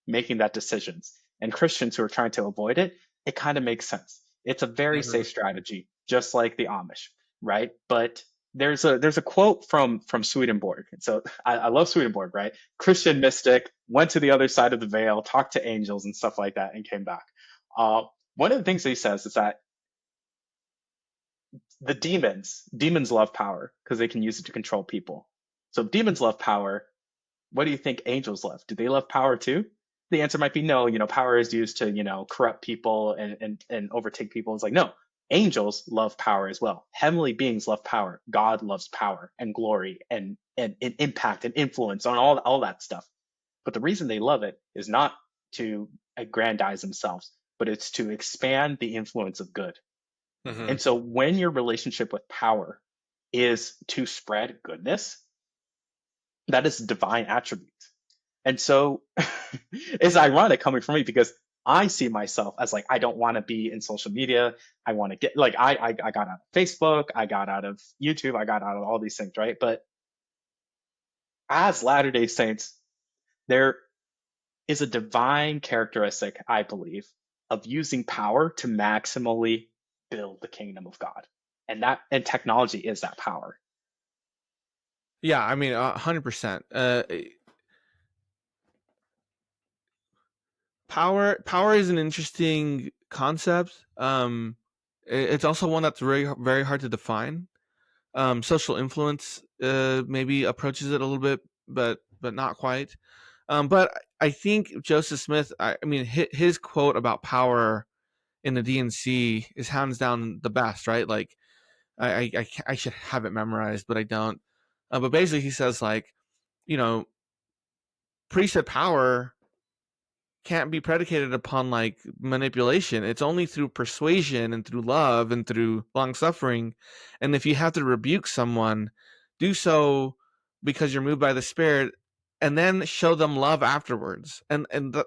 making that decisions. And Christians who are trying to avoid it, it kind of makes sense. It's a very Mm-hmm. safe strategy, just like the Amish, right? But there's a quote from Swedenborg. So I love Swedenborg, right? Christian mystic, went to the other side of the veil, talked to angels and stuff like that, and came back. Uh, One of the things that he says is that the demons love power because they can use it to control people. So if demons love power, what do you think angels love? Do they love power too? The answer might be no. Power is used to, corrupt people and overtake people. It's like, no, angels love power as well. Heavenly beings love power. God loves power and glory and impact and influence on all that stuff. But the reason they love it is not to aggrandize themselves, but it's to expand the influence of good. Mm-hmm. And so when your relationship with power is to spread goodness, that is a divine attribute. And so it's ironic coming from me because I see myself as like, I don't want to be in social media. I want to get like, I got out of Facebook, I got out of YouTube, I got out of all these things, right? But as Latter-day Saints, there is a divine characteristic, I believe, of using power to maximally build the kingdom of God. And technology is that power. Yeah, I mean, 100%. Power is an interesting concept. It's also one that's very very hard to define. Social influence maybe approaches it a little bit, but not quite. But I think Joseph Smith. I mean, his quote about power in the DNC is hands down the best, right? Like I should have it memorized, but I don't. But basically, he says like, you know, priesthood power can't be predicated upon like manipulation. It's only through persuasion and through love and through long suffering. And if you have to rebuke someone, do so because you're moved by the Spirit, and then show them love afterwards.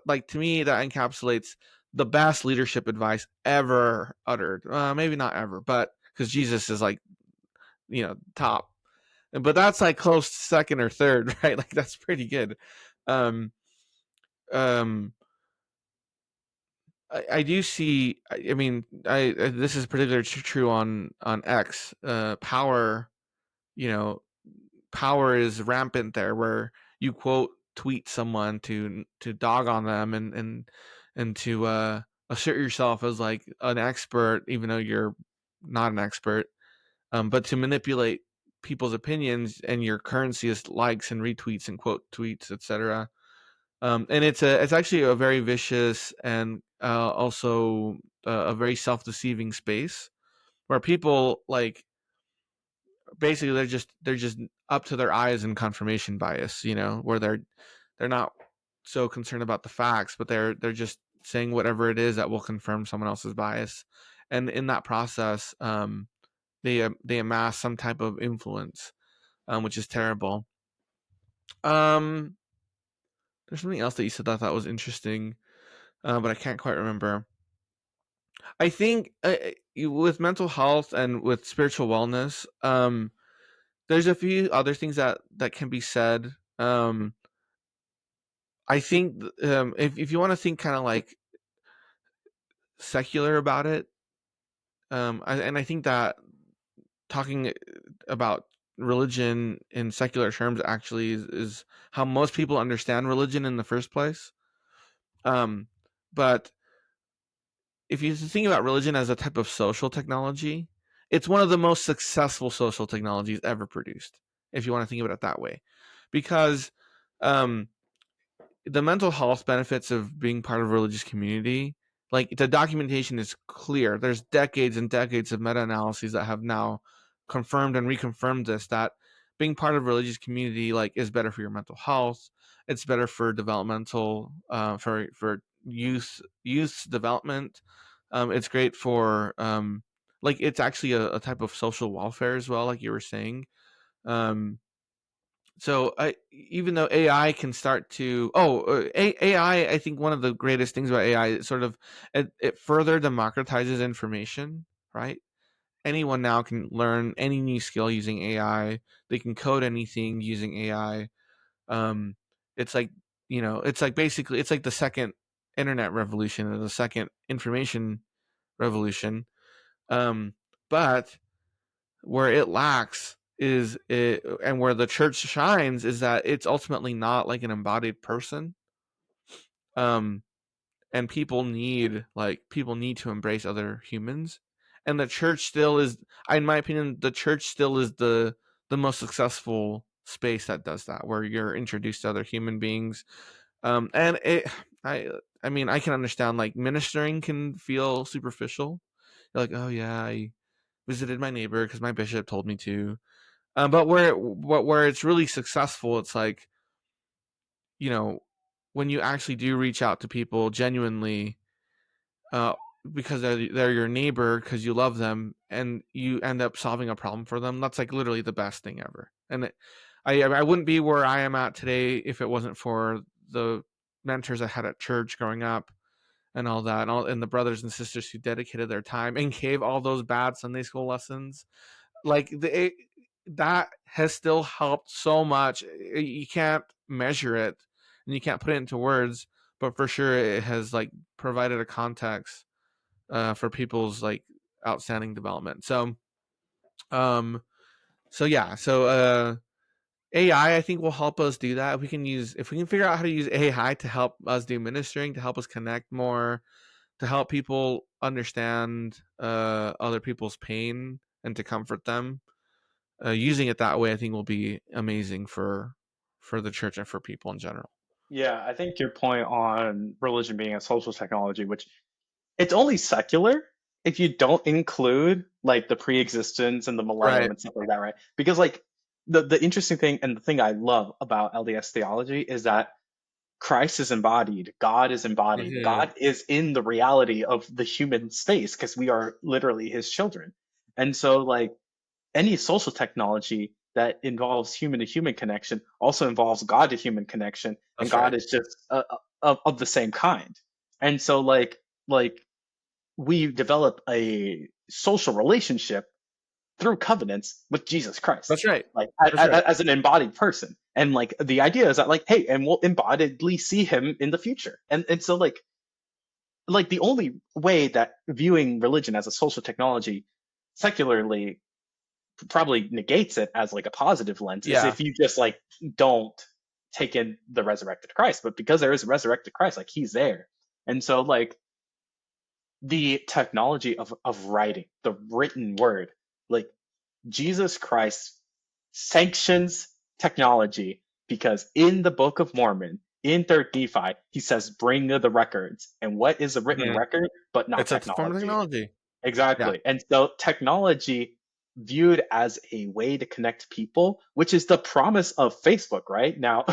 Like to me, that encapsulates the best leadership advice ever uttered. Maybe not ever, but because Jesus is like top. But that's like close second or third, right? Like that's pretty good. Um, um, I do see. I mean, this is particularly true on X. Power, you know, power is rampant there, where you quote tweet someone to dog on them and to assert yourself as like an expert, even though you're not an expert. But to manipulate people's opinions, and your currency is likes and retweets and quote tweets, etc. And it's actually a very vicious and also a very self-deceiving space where people like basically they're just up to their eyes in confirmation bias, where they're not so concerned about the facts, but they're just saying whatever it is that will confirm someone else's bias, and in that process, they amass some type of influence, which is terrible. Um, there's something else that you said that I thought was interesting, but I can't quite remember. I think with mental health and with spiritual wellness, there's a few other things that can be said. I think if you want to think kind of like secular about it, and I think that talking about religion in secular terms actually is how most people understand religion in the first place. Um, but if you think about religion as a type of social technology, it's one of the most successful social technologies ever produced, if you want to think of it that way. Because um, the mental health benefits of being part of a religious community, like the documentation is clear. There's decades and decades of meta-analyses that have now confirmed and reconfirmed this, that being part of a religious community like is better for your mental health. It's better for developmental for youth's development. It's great for like it's actually a type of social welfare as well, like you were saying. Um, so even though AI can start to AI, I think one of the greatest things about AI is sort of it further democratizes information, right? Anyone now can learn any new skill using AI. They can code anything using AI. Um, it's like it's like basically it's like the second internet revolution or the second information revolution. Um, but where it lacks is it, and where the church shines is that it's ultimately not like an embodied person. Um, and people need to embrace other humans, and the church still is, in my opinion, the church still is the most successful space that does that, where you're introduced to other human beings. And I I mean, I can understand like ministering can feel superficial. You're like, oh yeah, I visited my neighbor because my bishop told me to. Where it's really successful, it's like, you know, when you actually do reach out to people genuinely, uh, because they're your neighbor, because you love them, and you end up solving a problem for them. That's like literally the best thing ever. And I wouldn't be where I am at today if it wasn't for the mentors I had at church growing up and all that, and the brothers and sisters who dedicated their time and gave all those bad Sunday school lessons. Like that has still helped so much. You can't measure it and you can't put it into words, but for sure it has like provided a context for people's like outstanding development. Um, so AI I think will help us do that. If we can figure out how to use AI to help us do ministering, to help us connect more, to help people understand other people's pain and to comfort them. Using it that way, I think, will be amazing for the church and for people in general. Yeah, I think your point on religion being a social technology, which it's only secular if you don't include like the pre-existence and the millennium Right. and stuff like that, right? Because like the interesting thing and the thing I love about LDS theology is that Christ is embodied, God is embodied, Hmm. God is in the reality of the human space because we are literally his children. And so like any social technology that involves human to human connection also involves God to human connection, and That's God right. is just of the same kind. And so like we develop a social relationship through covenants with Jesus Christ, That's right. like That's right. as an embodied person. And like the idea is that like, hey, and we'll embodiedly see him in the future. And so like the only way that viewing religion as a social technology secularly probably negates it as like a positive lens is Yeah. if you just like don't take in the resurrected Christ. But because there is a resurrected Christ, like he's there. And so like the technology of writing, the written word, like Jesus Christ sanctions technology because in the Book of Mormon, in Third Nephi, he says, "Bring the records." And what is a written Hmm. record but not It's a form of technology? technology. Yeah. Exactly. And so technology viewed as a way to connect people, which is the promise of Facebook, right? Now,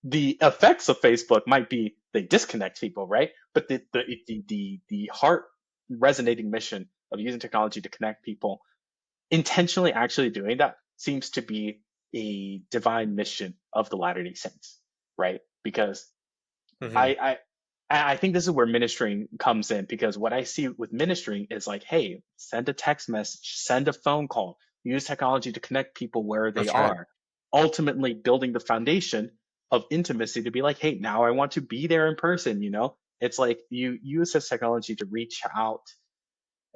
the effects of Facebook might be they disconnect people, right? But the heart resonating mission of using technology to connect people, intentionally actually doing that seems to be a divine mission of the Latter-day Saints, right? Because Hmm. I, I I think this is where ministering comes in because what I see with ministering is like, hey, send a text message, send a phone call, use technology to connect people where they That's right. are, ultimately building the foundation of intimacy to be like, hey, now I want to be there in person, you know? It's like you use this technology to reach out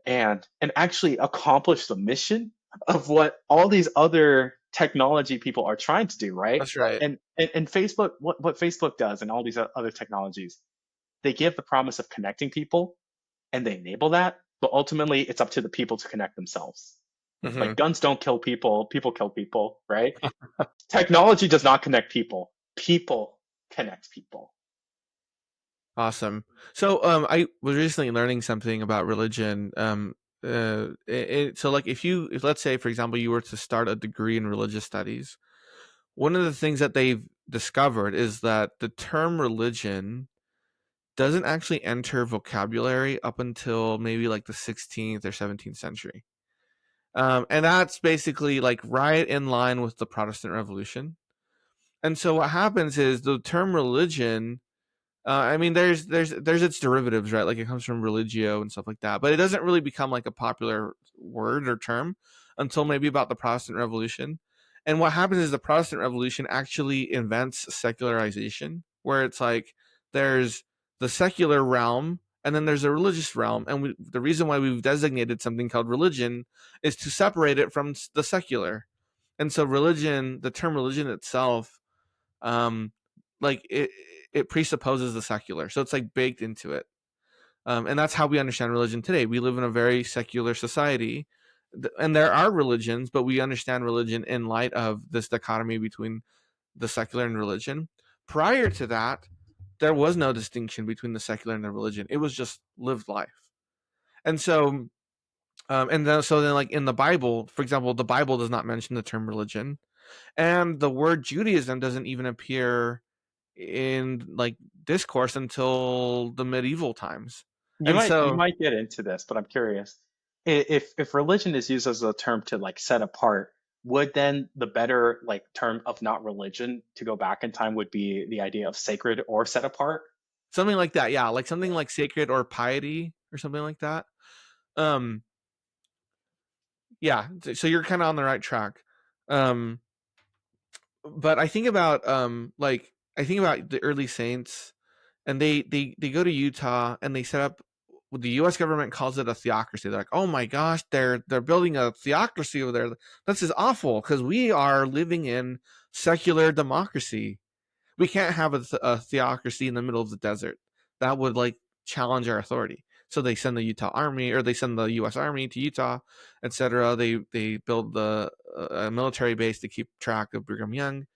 and actually accomplish the mission of what all these other technology people are trying to do, right? That's right. And Facebook, what Facebook does and all these other technologies, they give the promise of connecting people and they enable that, but ultimately it's up to the people to connect themselves. Hmm. Like guns don't kill people, people kill people, right? Technology does not connect people. People connect people. Awesome. So, I was recently learning something about religion. So like if let's say, for example, you were to start a degree in religious studies, one of the things that they've discovered is that the term religion doesn't actually enter vocabulary up until maybe like the 16th or 17th century. And that's basically like right in line with the Protestant Revolution. And so what happens is the term religion, I mean, there's its derivatives, right? Like it comes from religio and stuff like that, but it doesn't really become like a popular word or term until maybe about the Protestant Revolution. And what happens is the Protestant Revolution actually invents secularization, where it's like there's the secular realm and then there's a religious realm, and the reason why we've designated something called religion is to separate it from the secular. And so religion, the term religion itself, um, like it presupposes the secular, so it's like baked into it, and that's how we understand religion today. We live in a very secular society, and there are religions, but we understand religion in light of this dichotomy between the secular and religion. Prior to that, there was no distinction between the secular and the religion. It was just lived life. And so and then like in the Bible, for example, the Bible does not mention the term religion, and the word Judaism doesn't even appear in like discourse until the medieval times. And You so might get into this, but I'm curious. If religion is used as a term to like set apart, would then the better like term of not religion to go back in time would be the idea of sacred or set apart? something like that, yeah, like something like sacred or piety or something like that. Um, yeah, so you're kind of on the right track. Um, but I think about the early saints, and they go to Utah and they set up. The U.S. government calls it a theocracy. They're like, "Oh my gosh, they're building a theocracy over there. This is awful because we are living in secular democracy. We can't have a theocracy in the middle of the desert. That would like challenge our authority." So they send the Utah Army, or they send the U.S. Army to Utah, etc. They build a military base to keep track of Brigham Young.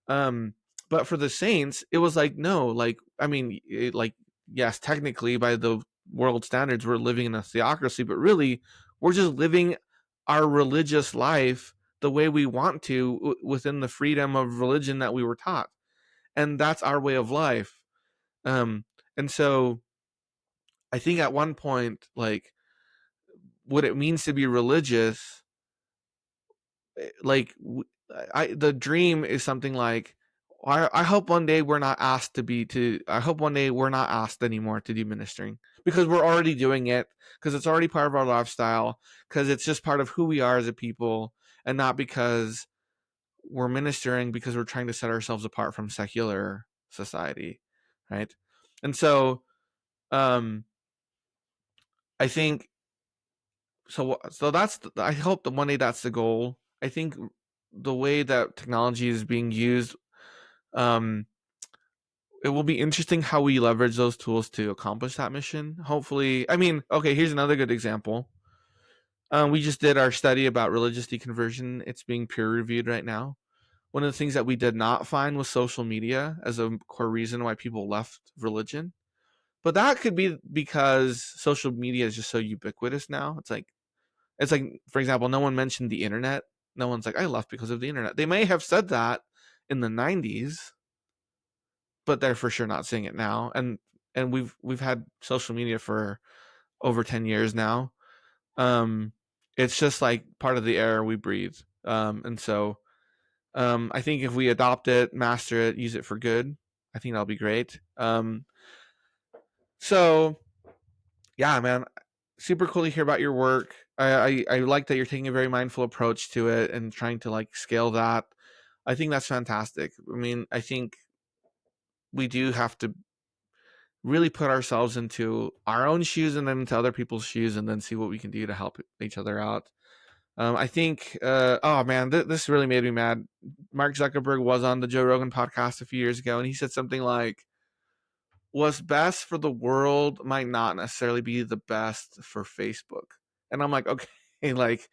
um, but for the Saints, it was like no, like I mean, like yes, technically by the world standards, we're living in a theocracy, but really, we're just living our religious life the way we want to within the freedom of religion that we were taught, and that's our way of life. Um, and so I think at one point, like what it means to be religious, like the dream is something like I hope one day we're not asked to be to I hope one day we're not asked anymore to do ministering because we're already doing it, because it's already part of our lifestyle, because it's just part of who we are as a people, and not because we're ministering because we're trying to set ourselves apart from secular society, right? And so um I think so that's I hope that one day that's the goal. I think the way that technology is being used, um it will be interesting how we leverage those tools to accomplish that mission. Hopefully, I mean, okay, here's another good example. We just did our study about religious deconversion. It's being peer reviewed right now. One of the things that we did not find was social media as a core reason why people left religion. But that could be because social media is just so ubiquitous now. It's like, for example, no one mentioned the internet. No one's like, I left because of the internet. They may have said that in the 90s, but they're for sure not saying it now. And we've had social media for over 10 years now. Um, it's just like part of the air we breathe. And so I think if we adopt it, master it, use it for good, I think that'll be great. So yeah, man, super cool to hear about your work. I like that you're taking a very mindful approach to it and trying to like scale that. I think that's fantastic. I mean, I think we do have to really put ourselves into our own shoes and then into other people's shoes and then see what we can do to help each other out. I think, oh man, this really made me mad. Mark Zuckerberg was on the Joe Rogan podcast a few years ago, and he said something like, what's best for the world might not necessarily be the best for Facebook. And I'm like, okay, like,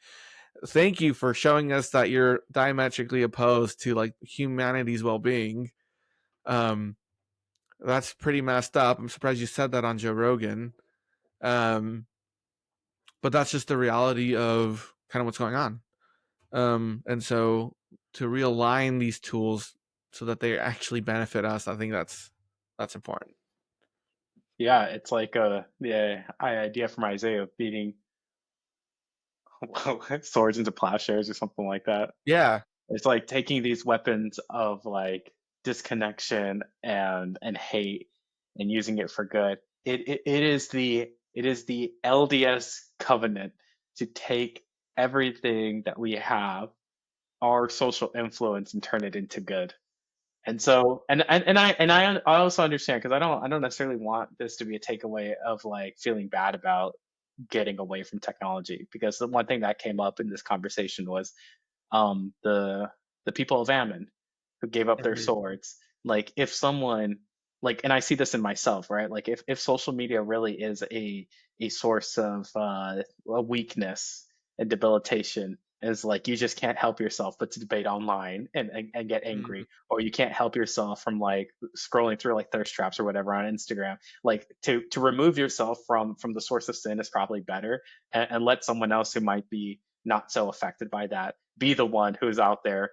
thank you for showing us that you're diametrically opposed to like humanity's well being. Um, that's pretty messed up. I'm surprised you said that on Joe Rogan. Um, but that's just the reality of kind of what's going on. And so to realign these tools so that they actually benefit us, I think that's important. Yeah, it's like the idea from Isaiah of beating swords into plowshares or something like that. Yeah. It's like taking these weapons of like disconnection and hate and using it for good. It is the LDS covenant to take everything that we have, our social influence, and turn it into good. And so, I also understand because I don't necessarily want this to be a takeaway of like feeling bad about getting away from technology because the one thing that came up in this conversation was um, the the people of Ammon who gave up their Mhm. swords. Like if someone like, and I see this in myself, right? Like if social media really is a source of a weakness and debilitation, is like you just can't help yourself but to debate online and get Mhm. angry, or you can't help yourself from like scrolling through like thirst traps or whatever on Instagram. Like to remove yourself from the source of sin is probably better, and let someone else who might be not so affected by that be the one who's out there,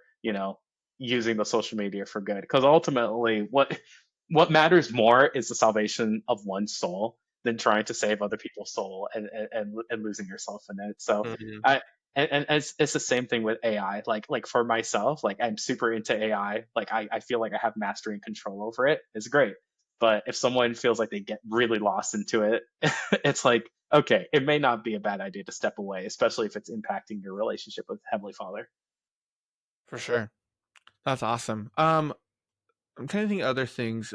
using the social media for good. Because ultimately, what matters more is the salvation of one's soul than trying to save other people's soul and losing yourself in it. So Mhm. I and it's the same thing with AI. Like for myself, like I'm super into AI. Like I feel like I have mastery and control over it. It's great. But if someone feels like they get really lost into it, it's like, okay, it may not be a bad idea to step away, especially if it's impacting your relationship with Heavenly Father. For sure. That's awesome. I'm trying to think of other things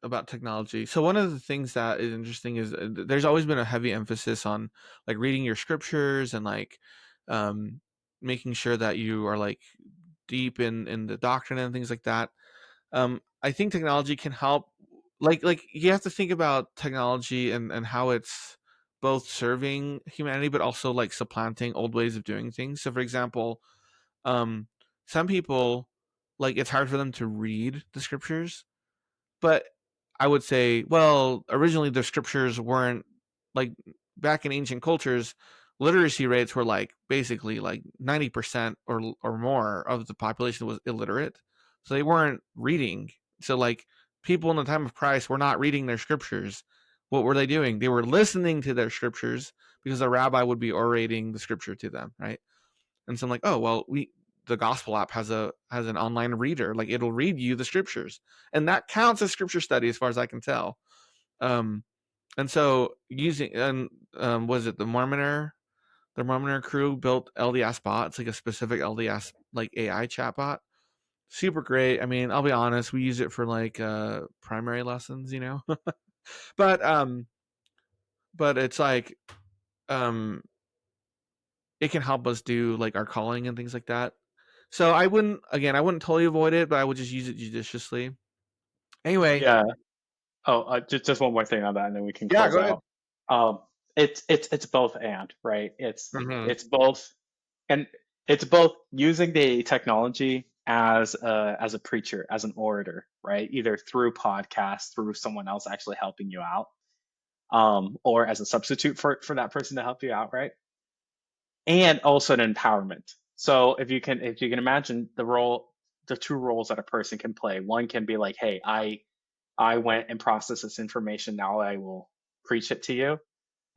about technology. So one of the things that is interesting is there's always been a heavy emphasis on like reading your scriptures and like um, making sure that you are like deep in the doctrine and things like that. I think technology can help. Like you have to think about technology and how it's both serving humanity but also like supplanting old ways of doing things. So for example, um, some people like it's hard for them to read the scriptures, but I would say, well, originally the scriptures weren't like back in ancient cultures, literacy rates were like basically like 90% or more of the population was illiterate. So they weren't reading. So like people in the time of Christ were not reading their scriptures. What were they doing? They were listening to their scriptures because the rabbi would be orating the scripture to them, right? And so I'm like, oh well, we the gospel app has an online reader, like it'll read you the scriptures, and that counts as scripture study as far as I can tell. Um, and so using and was it the Mormoner crew built LDS bot. It's like a specific LDS like AI chatbot. Super great. I mean, I'll be honest, we use it for like primary lessons, but but it's like um it can help us do like our calling and things like that. So I wouldn't totally avoid it, but I would just use it judiciously. Anyway, Yeah. Oh, just one more thing on that, and then we can yeah, close go ahead. out. Um, it's both and, right? Hmm. It's both, and it's both using the technology as a preacher, as an orator, right? Either through podcasts, through someone else actually helping you out, or as a substitute for that person to help you out, right? And also an empowerment. So if you can imagine the two roles that a person can play. One can be like, hey, I went and processed this information. Now I will preach it to you,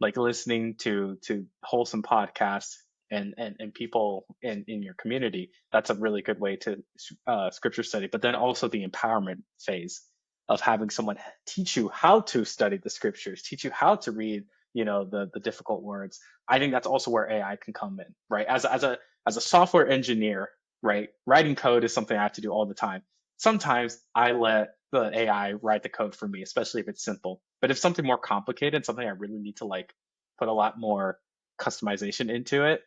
like listening to wholesome podcasts and people in your community. That's a really good way to scripture study. But then also the empowerment phase of having someone teach you how to study the scriptures, teach you how to read, the difficult words. I think that's also where AI can come in, right? As a software engineer, right? Writing code is something I have to do all the time. Sometimes I let the AI write the code for me, especially if it's simple. But if something more complicated, something I really need to like put a lot more customization into it,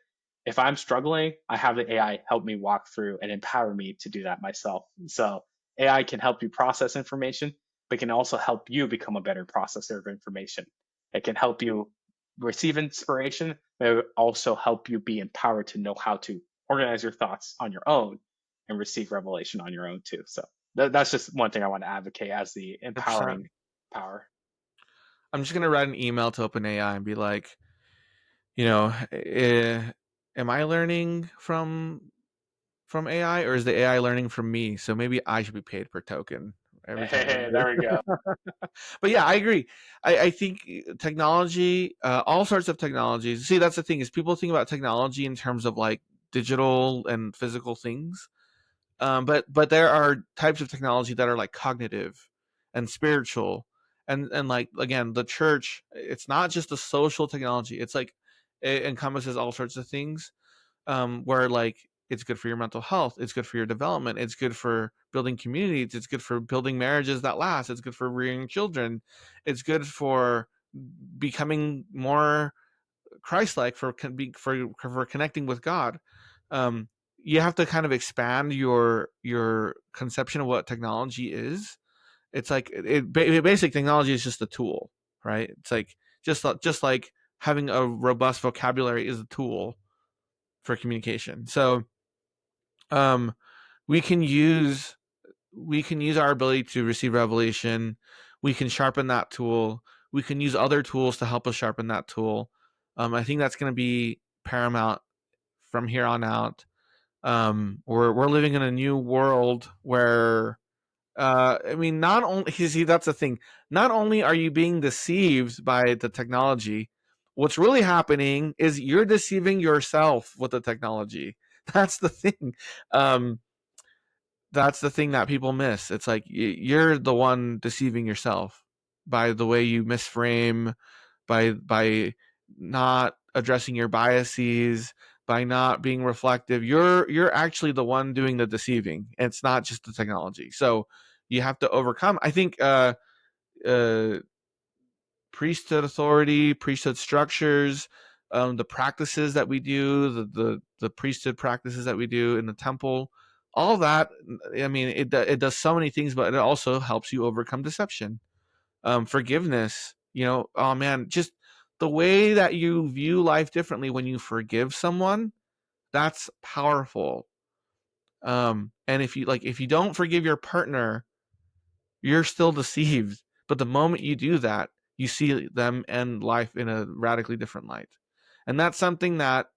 if I'm struggling, I have the AI help me walk through and empower me to do that myself. So AI can help you process information, but can also help you become a better processor of information. It can help you receive inspiration, but it will also help you be empowered to know how to organize your thoughts on your own and receive revelation on your own too. So that's just one thing I want to advocate as the 100%. empowering power. I'm just gonna write an email to OpenAI and be like, am I learning from AI or is the AI learning from me? So maybe I should be paid per token. every time I Hey, do. there we go. But yeah, I agree. I think technology, all sorts of technologies. See, that's the thing is people think about technology in terms of like digital and physical things. But there are types of technology that are like cognitive and spiritual, and like again, the church. It's not just a social technology. It's like it encompasses all sorts of things. Where like it's good for your mental health, it's good for your development, it's good for building communities, it's good for building marriages that last, it's good for rearing children, it's good for becoming more Christ-like, for connecting with God. Um, you have to kind of expand your conception of what technology is. It's like basic technology is just a tool, right? It's like just like having a robust vocabulary is a tool for communication. So um, we can use our ability to receive revelation. We can sharpen that tool. We can use other tools to help us sharpen that tool. I think that's going to be paramount from here on out. We're living in a new world where I mean, not only you see that's the thing. Not only are you being deceived by the technology, what's really happening is you're deceiving yourself with the technology. That's the thing. Um, that's the thing that people miss. It's like you're the one deceiving yourself by the way you misframe, by not addressing your biases, by not being reflective. You're actually the one doing the deceiving. It's not just the technology. So you have to overcome. I think uh, priesthood authority, priesthood structures, the practices that we do, the priesthood practices that we do in the temple, all that. I mean, it does so many things, but it also helps you overcome deception. Forgiveness, oh man, just the way that you view life differently when you forgive someone, that's powerful. And if you don't forgive your partner, you're still deceived. But the moment you do that, you see them and life in a radically different light. And that's something that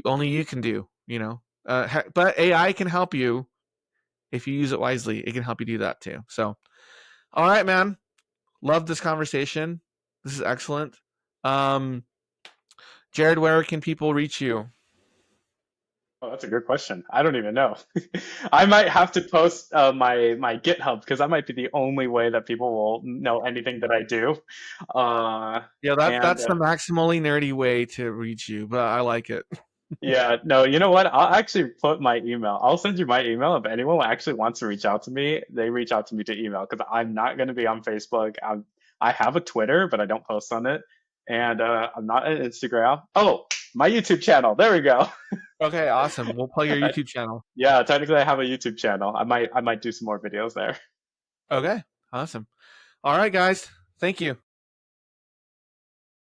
only you can do, you know. But AI can help you if you use it wisely. It can help you do that too. So, all right, man. Love this conversation. This is excellent. Um, Jared, where can people reach you? Oh, that's a good question. I don't even know. I might have to post my GitHub because that might be the only way that people will know anything that I do. Yeah, And that's the maximally nerdy way to reach you, but I like it. Yeah, no, you know what? I'll actually put my email. I'll send you my email. If anyone actually wants to reach out to me, they reach out to me to email because I'm not going to be on Facebook. I have a Twitter, but I don't post on it. And I'm not on Instagram. Oh, my YouTube channel. There we go. Okay, awesome. We'll plug your YouTube channel. Yeah, technically I have a YouTube channel. I might do some more videos there. Okay, awesome. All right, guys. Thank you.